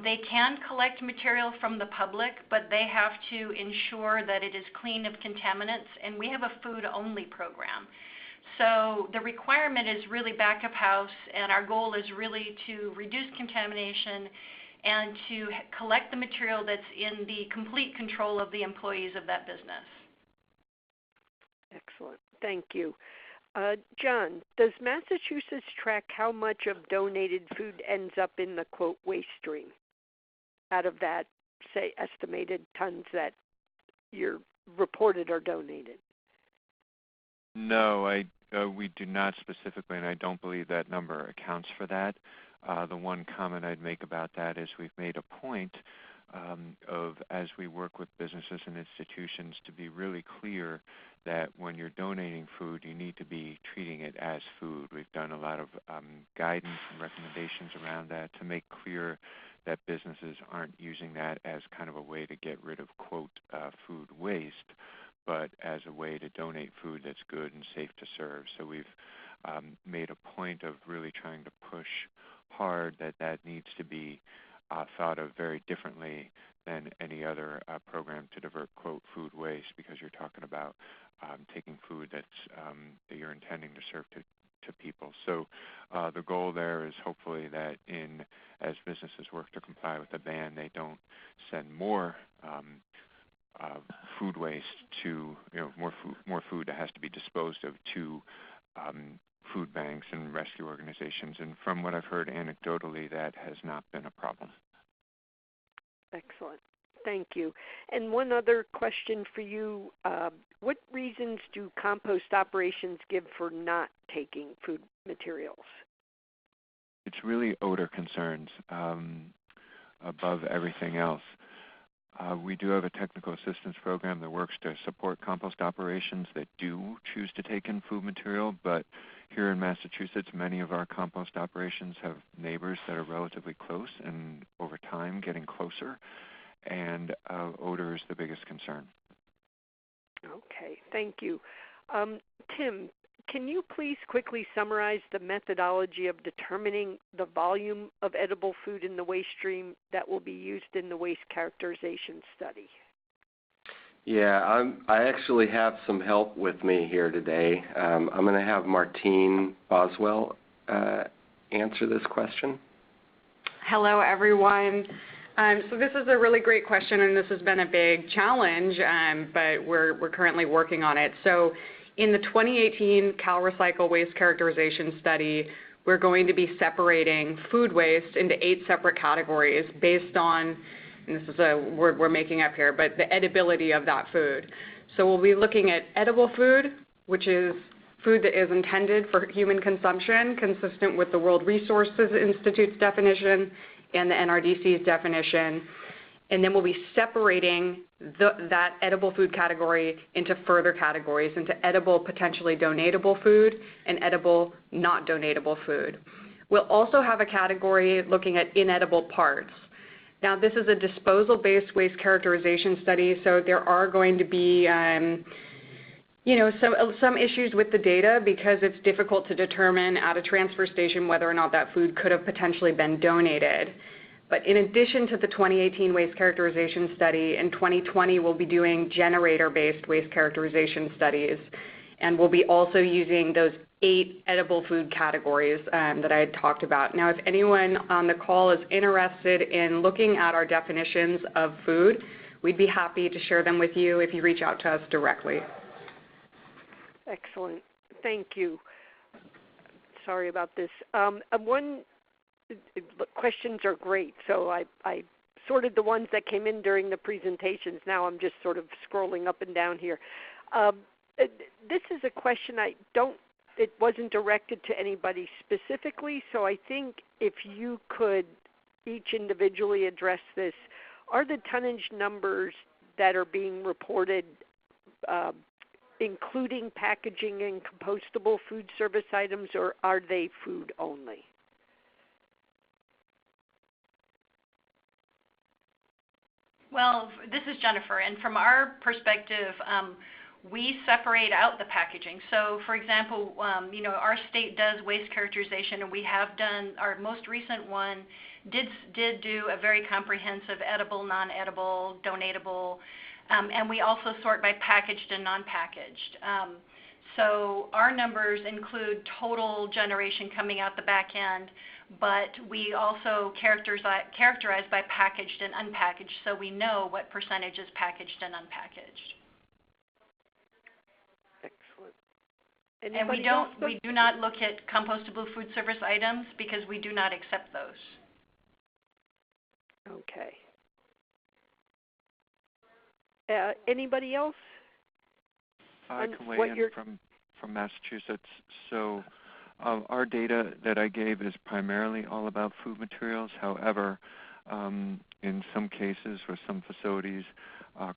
They can collect material from the public, but they have to ensure that it is clean of contaminants, and we have a food only program. So the requirement is really back of house, and our goal is really to reduce contamination and to collect the material that's in the complete control of the employees of that business. Excellent. Thank you. John, does Massachusetts track how much of donated food ends up in the, quote, waste stream out of that, say, estimated tons that you're reported are donated? No, we do not specifically, and I don't believe that number accounts for that. The one comment I'd make about that is we've made a point of, as we work with businesses and institutions, to be really clear that when you're donating food, you need to be treating it as food. We've done a lot of guidance and recommendations around that to make clear that businesses aren't using that as kind of a way to get rid of, quote, food waste, but as a way to donate food that's good and safe to serve. So we've made a point of really trying to push hard that needs to be thought of very differently than any other program to divert, quote, food waste, because you're talking about taking food that you're intending to serve to people. So the goal there is hopefully that as businesses work to comply with the ban, they don't send more food waste to, more food that has to be disposed of to food banks and rescue organizations. And from what I've heard anecdotally, that has not been a problem. Excellent. Thank you. And one other question for you. What reasons do compost operations give for not taking food materials? It's really odor concerns above everything else. We do have a technical assistance program that works to support compost operations that do choose to take in food material, but here in Massachusetts, many of our compost operations have neighbors that are relatively close and over time getting closer, and odor is the biggest concern. Okay, thank you. Tim, can you please quickly summarize the methodology of determining the volume of edible food in the waste stream that will be used in the waste characterization study? Yeah, I actually have some help with me here today. I'm going to have Martine Boswell answer this question. Hello, everyone. So this is a really great question, and this has been a big challenge, but we're currently working on it. So in the 2018 CalRecycle Waste Characterization Study, we're going to be separating food waste into 8 separate categories based on, and this is a word we're making up here, but the edibility of that food. So we'll be looking at edible food, which is food that is intended for human consumption, consistent with the World Resources Institute's definition and the NRDC's definition. And then we'll be separating that edible food category into further categories, into edible, potentially donatable food and edible, not donatable food. We'll also have a category looking at inedible parts. Now, this is a disposal-based waste characterization study, so there are going to be some issues with the data because it's difficult to determine at a transfer station whether or not that food could have potentially been donated. But in addition to the 2018 waste characterization study, in 2020 we'll be doing generator-based waste characterization studies, and we'll be also using those 8 edible food categories that I had talked about. Now, if anyone on the call is interested in looking at our definitions of food, we'd be happy to share them with you if you reach out to us directly. Excellent. Thank you. Sorry about this. Questions are great, so I sorted the ones that came in during the presentations. Now I'm just sort of scrolling up and down here. This is a question it wasn't directed to anybody specifically, so I think if you could each individually address this. Are the tonnage numbers that are being reported including packaging and compostable food service items, or are they food only? Well, this is Jennifer, and from our perspective, we separate out the packaging. So, for example, our state does waste characterization, and we have done, our most recent one did do a very comprehensive edible, non-edible, donatable, and we also sort by packaged and non-packaged. So our numbers include total generation coming out the back end, but we also characterize by packaged and unpackaged, so we know what percentage is packaged and unpackaged. Excellent. And we do not look at compostable food service items because we do not accept those. Okay. Anybody else? I can weigh in from Massachusetts. So our data that I gave is primarily all about food materials. However, in some cases with some facilities,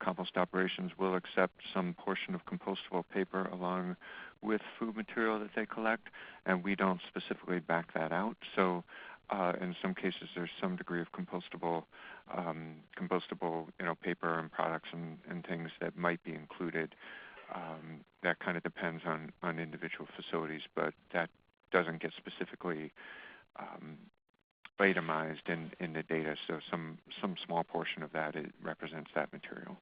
compost operations will accept some portion of compostable paper along with food material that they collect, and we don't specifically back that out. So in some cases, there's some degree of compostable paper and products and things that might be included. That kind of depends on individual facilities, but that doesn't get specifically itemized in the data. So some small portion of that represents that material.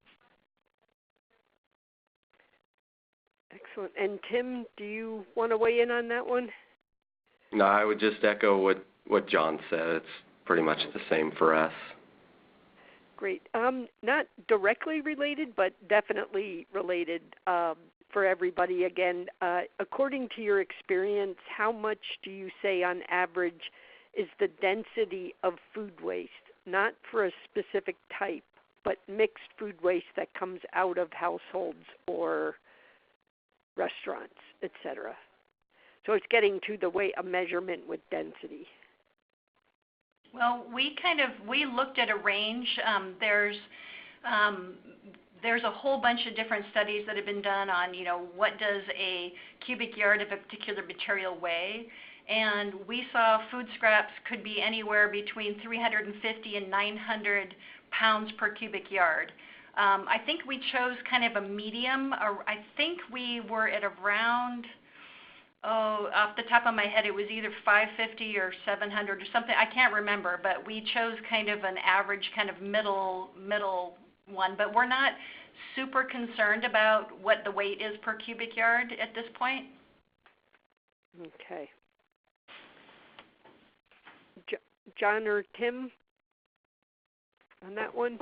Excellent. And Tim, do you want to weigh in on that one? No, I would just echo what John said. It's pretty much the same for us. Great. Not directly related, but definitely related for everybody. Again, according to your experience, how much do you say on average is the density of food waste, not for a specific type, but mixed food waste that comes out of households or restaurants, etc.? So it's getting to a measurement with density. Well, we looked at a range. There's a whole bunch of different studies that have been done on, what does a cubic yard of a particular material weigh, and we saw food scraps could be anywhere between 350 and 900 pounds per cubic yard. I think we chose kind of a medium. I think we were at around, off the top of my head, it was either 550 or 700 or something. I can't remember, but we chose kind of an average, kind of middle one. But we're not super concerned about what the weight is per cubic yard at this point. Okay. John or Tim on that one?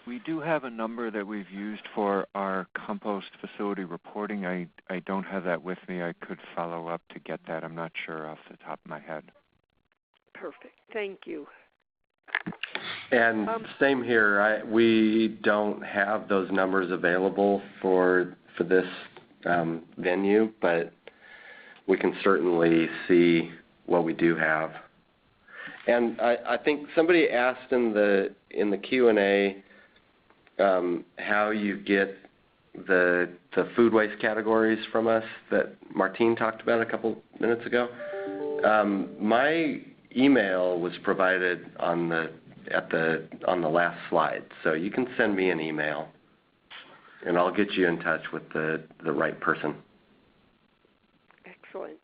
We do have a number that we've used for our compost facility reporting. I don't have that with me. I could follow up to get that. I'm not sure off the top of my head. Perfect. Thank you. And same here. We don't have those numbers available for this venue, but we can certainly see what we do have. And I think somebody asked in the Q&A how you get the food waste categories from us that Martine talked about a couple minutes ago. My email was provided on the last slide, so you can send me an email, and I'll get you in touch with the right person. Excellent.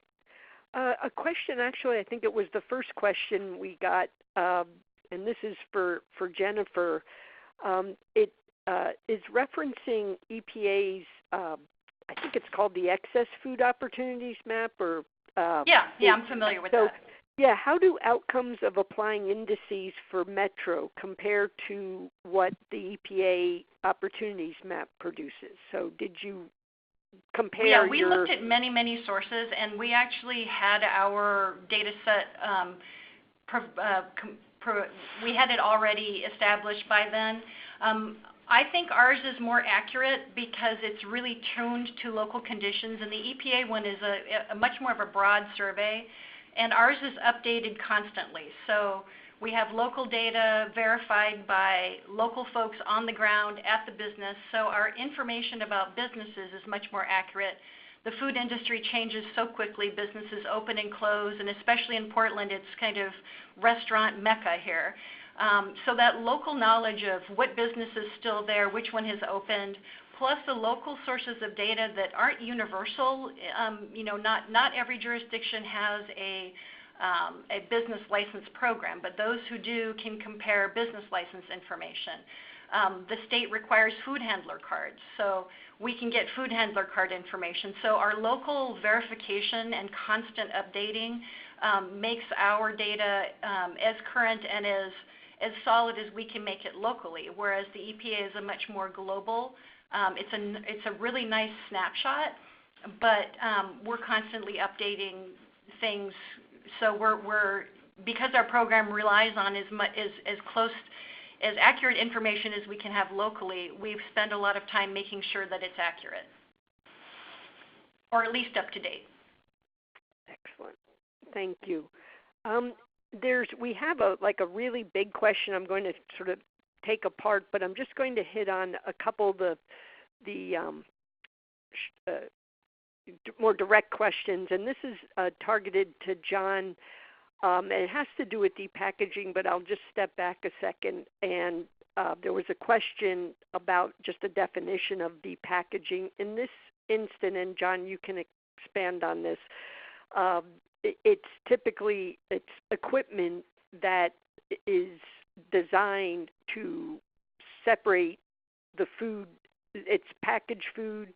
A question, actually, I think it was the first question we got, and this is for Jennifer. It is referencing EPA's, I think it's called the Excess Food Opportunities Map, or yeah, I'm familiar with that. Yeah, how do outcomes of applying indices for Metro compare to what the EPA Opportunities Map produces? So did you compare? Yeah, we looked at many sources, and we actually had our data set. We had it already established by then. I think ours is more accurate because it's really tuned to local conditions, and the EPA one is a much more of a broad survey, and ours is updated constantly. So we have local data verified by local folks on the ground at the business, so our information about businesses is much more accurate. The food industry changes so quickly, businesses open and close, and especially in Portland, it's kind of restaurant mecca here. So that local knowledge of what business is still there, which one has opened, plus the local sources of data that aren't universal. Not every jurisdiction has a business license program, but those who do can compare business license information. The state requires food handler cards, so we can get food handler card information. So our local verification and constant updating makes our data as current and as solid as we can make it locally, whereas the EPA is a much more global. It's a really nice snapshot, but we're constantly updating things. So we're because our program relies on as close as accurate information as we can have locally, we've spent a lot of time making sure that it's accurate, or at least up to date. Excellent. Thank you. We have a really big question I'm going to sort of take apart, but I'm just going to hit on a couple of the more direct questions, and this is targeted to John. And it has to do with depackaging, but I'll just step back a second. And there was a question about just the definition of depackaging. In this instant, and John, you can expand on this, it's equipment that is designed to separate the food. It's packaged food,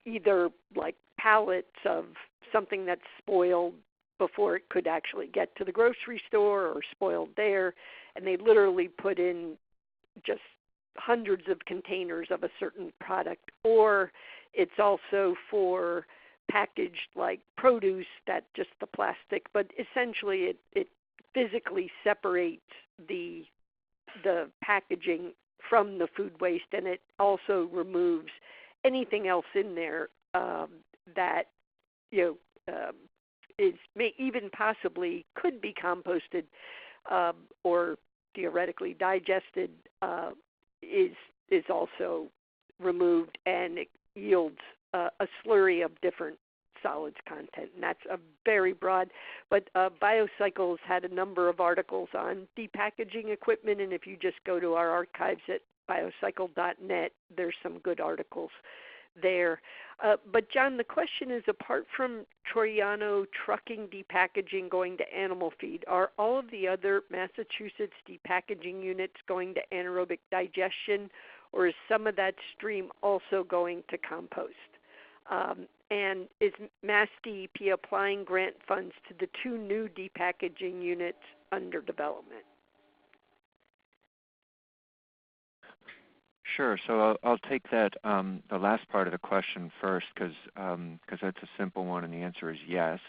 either like pallets of something that's spoiled before it could actually get to the grocery store or spoiled there, and they literally put in just hundreds of containers of a certain product. Or it's also for packaged like produce, that just the plastic, but essentially it physically separates the packaging from the food waste, and it also removes anything else in there that may even possibly could be composted or theoretically digested, is also removed, and it yields a slurry of different solids content, and that's a very broad. But BioCycles had a number of articles on depackaging equipment, and if you just go to our archives at biocycle.net, there's some good articles there. But John, the question is, apart from Troiano trucking depackaging going to animal feed, are all of the other Massachusetts depackaging units going to anaerobic digestion, or is some of that stream also going to compost? And is MassDEP applying grant funds to the 2 new depackaging units under development? Sure. So I'll take that the last part of the question first, because that's a simple one, and the answer is yes.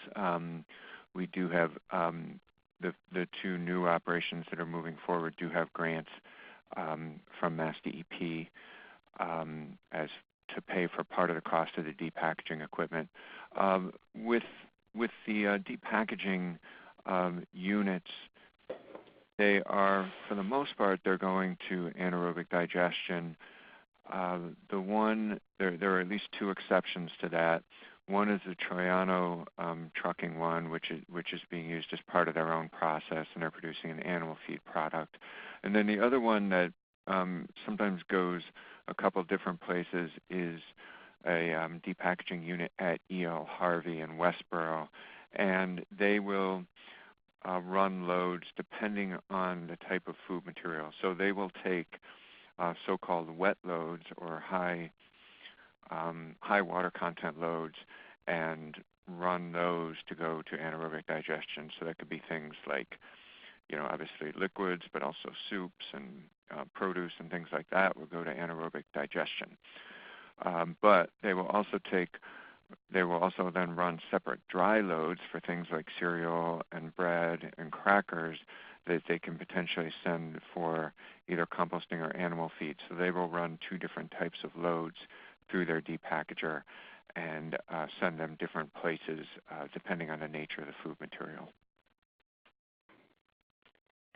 We do have the 2 new operations that are moving forward do have grants from MassDEP as to pay for part of the cost of the depackaging equipment. With the depackaging units, they are, for the most part, they're going to anaerobic digestion. There are at least 2 exceptions to that. One is the Troiano trucking one, which is being used as part of their own process, and they're producing an animal feed product. And then the other one that sometimes goes a couple different places is a depackaging unit at E.L. Harvey in Westboro, and they will run loads depending on the type of food material. So they will take so-called wet loads or high water content loads and run those to go to anaerobic digestion. So that could be things like, obviously liquids, but also soups and produce and things like that will go to anaerobic digestion. But they will also then run separate dry loads for things like cereal and bread and crackers that they can potentially send for either composting or animal feed. So they will run 2 different types of loads through their depackager and send them different places depending on the nature of the food material.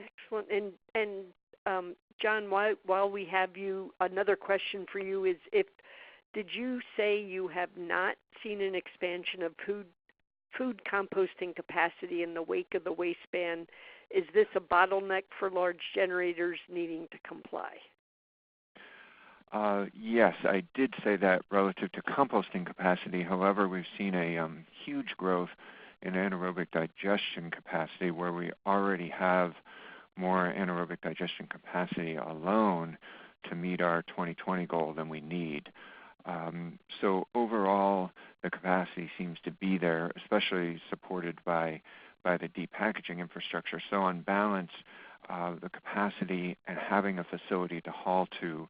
Excellent. And John, while we have you, another question for you is, did you say you have not seen an expansion of food composting capacity in the wake of the waste ban? Is this a bottleneck for large generators needing to comply? Yes, I did say that relative to composting capacity. However, we've seen a huge growth in anaerobic digestion capacity, where we already have more anaerobic digestion capacity alone to meet our 2020 goal than we need. So overall, the capacity seems to be there, especially supported by the deep packaging infrastructure. So on balance, the capacity and having a facility to haul to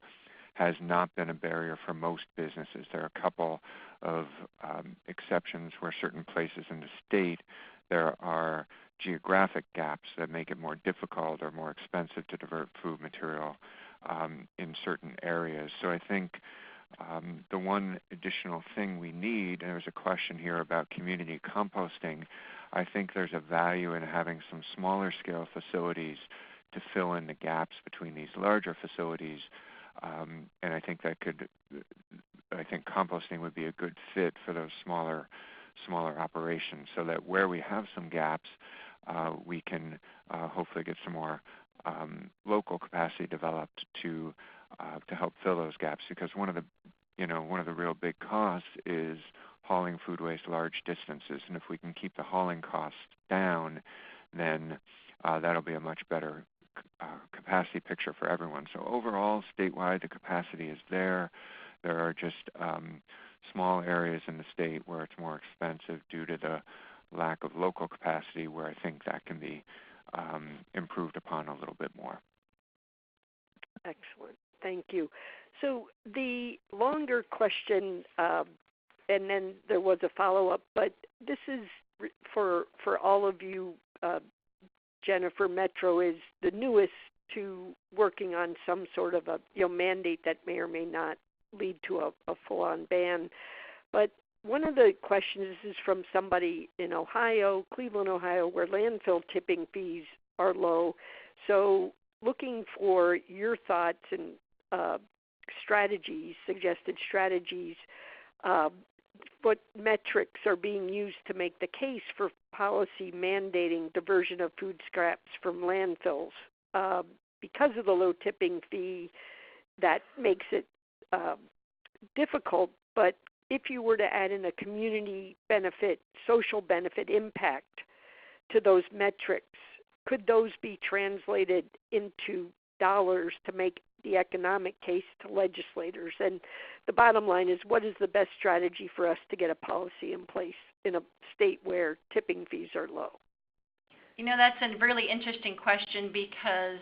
has not been a barrier for most businesses. There are a couple of exceptions where certain places in the state there are geographic gaps that make it more difficult or more expensive to divert food material in certain areas. So I think the one additional thing we need, and there's a question here about community composting, I think there's a value in having some smaller scale facilities to fill in the gaps between these larger facilities. And I think composting would be a good fit for those smaller operations, so that where we have some gaps, we can hopefully get some more local capacity developed to help fill those gaps. Because one of the real big costs is hauling food waste large distances, and if we can keep the hauling costs down, then that'll be a much better capacity picture for everyone. So overall, statewide, the capacity is there. There are just small areas in the state where it's more expensive due to the lack of local capacity, where I think that can be improved upon a little bit more. Excellent. Thank you. So the longer question, and then there was a follow-up, but this is for all of you. Jennifer, Metro is the newest to working on some sort of a mandate that may or may not lead to a full-on ban. But one of the questions is from somebody in Ohio, Cleveland, Ohio, where landfill tipping fees are low. So looking for your thoughts and suggested strategies, what metrics are being used to make the case for policy mandating diversion of food scraps from landfills? Because of the low tipping fee, that makes it difficult, but if you were to add in a community benefit, social benefit impact to those metrics, could those be translated into dollars to make the economic case to legislators? And the bottom line is, what is the best strategy for us to get a policy in place in a state where tipping fees are low? That's a really interesting question, because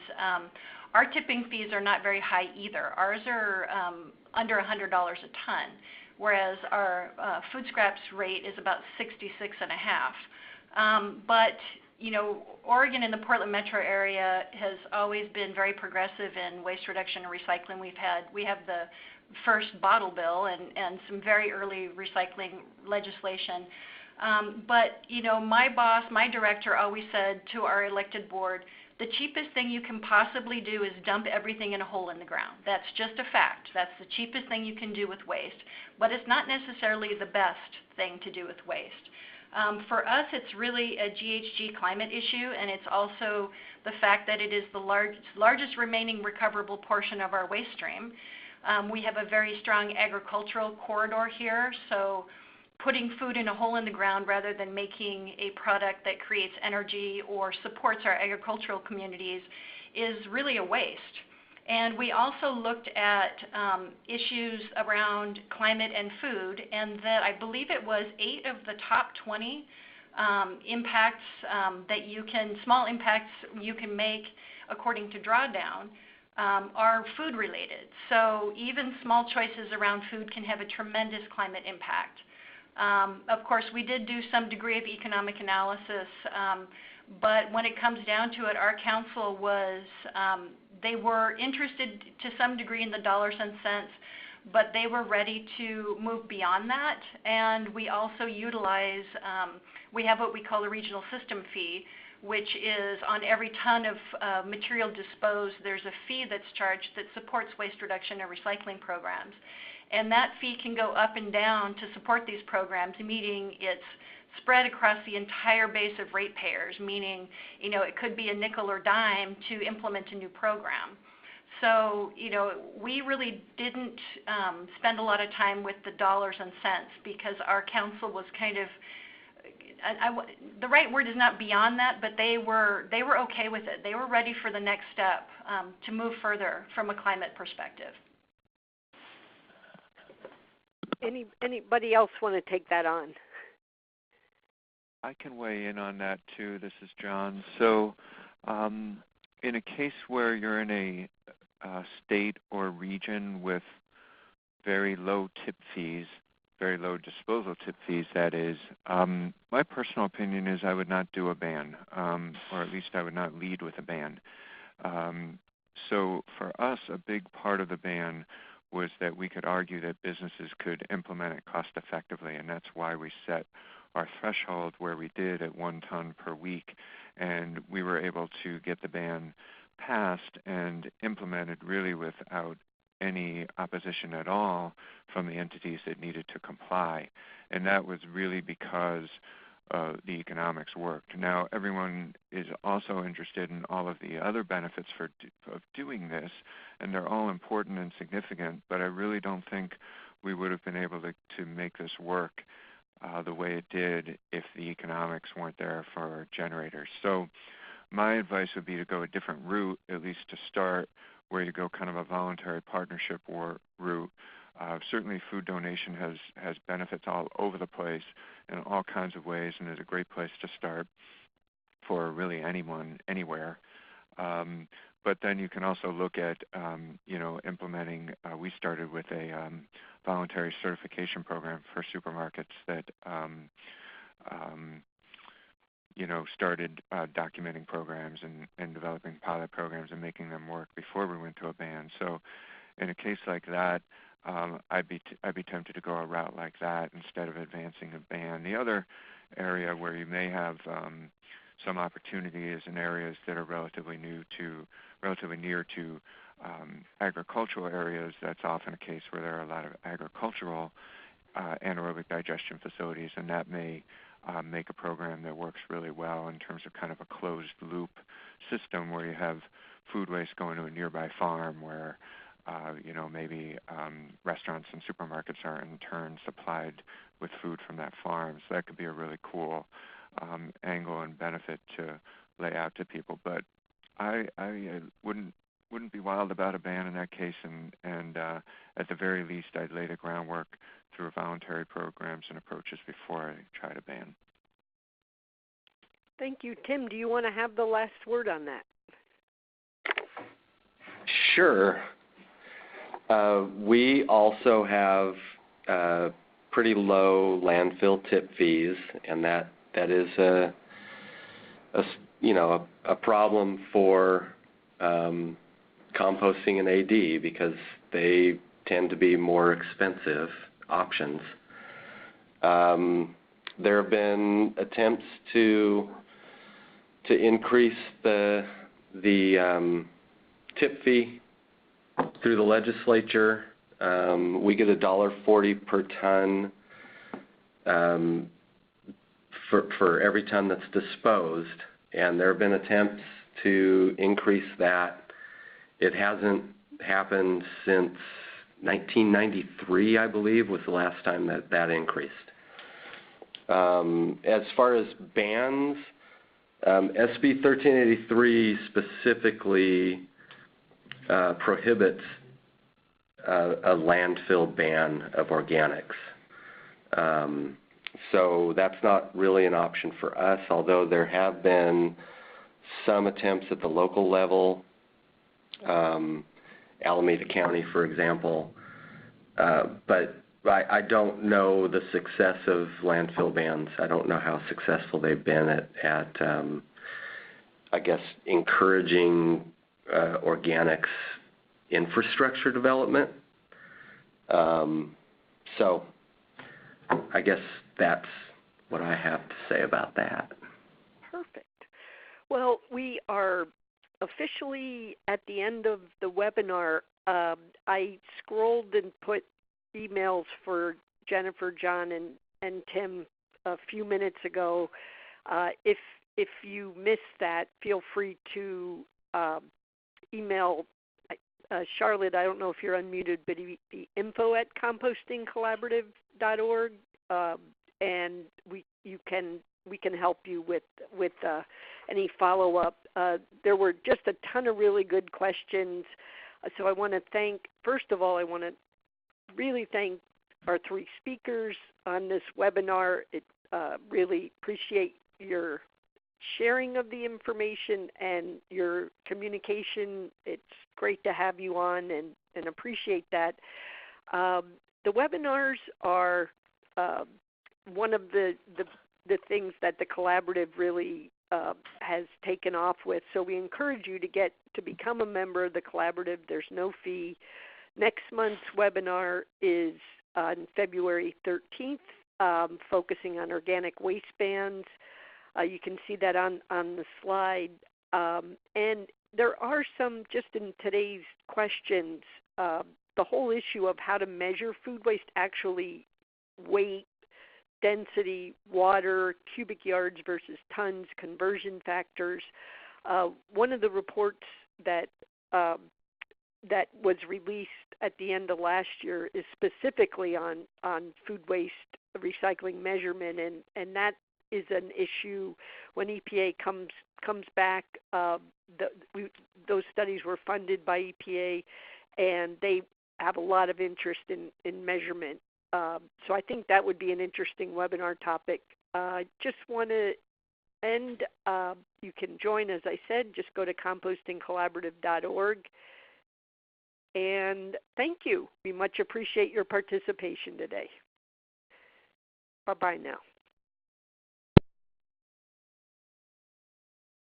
our tipping fees are not very high either. Ours are under $100 a ton, whereas our food scraps rate is about $66.50. But Oregon and the Portland metro area has always been very progressive in waste reduction and recycling. We have the first bottle bill and some very early recycling legislation. But my director always said to our elected board, the cheapest thing you can possibly do is dump everything in a hole in the ground. That's just a fact. That's the cheapest thing you can do with waste. But it's not necessarily the best thing to do with waste. For us, it's really a GHG climate issue, and it's also the fact that it is the largest remaining recoverable portion of our waste stream. We have a very strong agricultural corridor here, so putting food in a hole in the ground rather than making a product that creates energy or supports our agricultural communities is really a waste. And we also looked at issues around climate and food, and that I believe it was 8 of the top 20 impacts small impacts you can make according to Drawdown are food related. So even small choices around food can have a tremendous climate impact. Of course, we did do some degree of economic analysis, but when it comes down to it, our council was they were interested to some degree in the dollars and cents, but they were ready to move beyond that. And we also utilize, we have what we call a regional system fee, which is on every ton of material disposed, there's a fee that's charged that supports waste reduction and recycling programs. And that fee can go up and down to support these programs, meaning it's spread across the entire base of ratepayers, meaning, it could be a nickel or dime to implement a new program. So, we really didn't spend a lot of time with the dollars and cents, because our council was kind of the right word is not beyond that, but they were okay with it. They were ready for the next step to move further from a climate perspective. Anybody else want to take that on? I can weigh in on that too. This is John. So in a case where you're in a state or region with very low tip fees, very low disposal tip fees, that is, my personal opinion is I would not do a ban, or at least I would not lead with a ban. So for us, a big part of the ban was that we could argue that businesses could implement it cost effectively, and that's why we set our threshold where we did at 1 ton per week, and we were able to get the ban passed and implemented really without any opposition at all from the entities that needed to comply. And that was really because the economics worked. Now, everyone is also interested in all of the other benefits of doing this, and they're all important and significant, but I really don't think we would have been able to make this work the way it did if the economics weren't there for generators. So my advice would be to go a different route, at least to start, where you go kind of a voluntary partnership route. Certainly food donation has benefits all over the place in all kinds of ways, and is a great place to start for really anyone, anywhere. But then you can also look at, implementing, we started with a voluntary certification program for supermarkets that, started documenting programs and developing pilot programs and making them work before we went to a ban. So in a case like that, I'd be tempted to go a route like that instead of advancing a ban. The other area where you may have some opportunity is in areas that are relatively near to agricultural areas. That's often a case where there are a lot of agricultural anaerobic digestion facilities, and that may make a program that works really well in terms of kind of a closed loop system where you have food waste going to a nearby farm where maybe restaurants and supermarkets are in turn supplied with food from that farm. So that could be a really cool angle and benefit to lay out to people. But I wouldn't be wild about a ban in that case, and at the very least, I'd lay the groundwork through voluntary programs and approaches before I try to ban. Thank you. Tim, do you want to have the last word on that? Sure. We also have pretty low landfill tip fees, and that is a problem for composting and AD because they tend to be more expensive options. There have been attempts to increase the tip fee through the legislature. We get $1.40 per ton for every ton that's disposed, and there have been attempts to increase that. It hasn't happened since 1993, I believe, was the last time that increased. As far as bans, SB 1383 specifically prohibits a landfill ban of organics. So that's not really an option for us, although there have been some attempts at the local level, Alameda County, for example, but I don't know the success of landfill bans. I don't know how successful they've been at I guess, encouraging organics infrastructure development. So I guess that's what I have to say about that. Perfect. Well, we are officially at the end of the webinar. I scrolled and put emails for Jennifer, John, and Tim a few minutes ago. If you missed that, feel free to email Charlotte. I don't know if you're unmuted, but the info@compostingcollaborative.org, and you can we can help you with any follow-up. There were just a ton of really good questions. So I want to first of all, I want to really thank our three speakers on this webinar. Really appreciate your sharing of the information and your communication. It's great to have you on and appreciate that. The webinars are one of the things that the collaborative really has taken off with. So we encourage you to become a member of the collaborative. There's no fee. Next month's webinar is on February 13th, focusing on organic waste bans. You can see that on the slide. And there are some, just in today's questions, the whole issue of how to measure food waste, actually weight, density, water, cubic yards versus tons, conversion factors. One of the reports that was released at the end of last year is specifically on food waste recycling measurement, and that is an issue when EPA comes back. Those studies were funded by EPA, and they have a lot of interest in measurement. So I think that would be an interesting webinar topic. Just want to end. You can join, as I said. Just go to compostingcollaborative.org. And thank you. We much appreciate your participation today. Bye-bye now.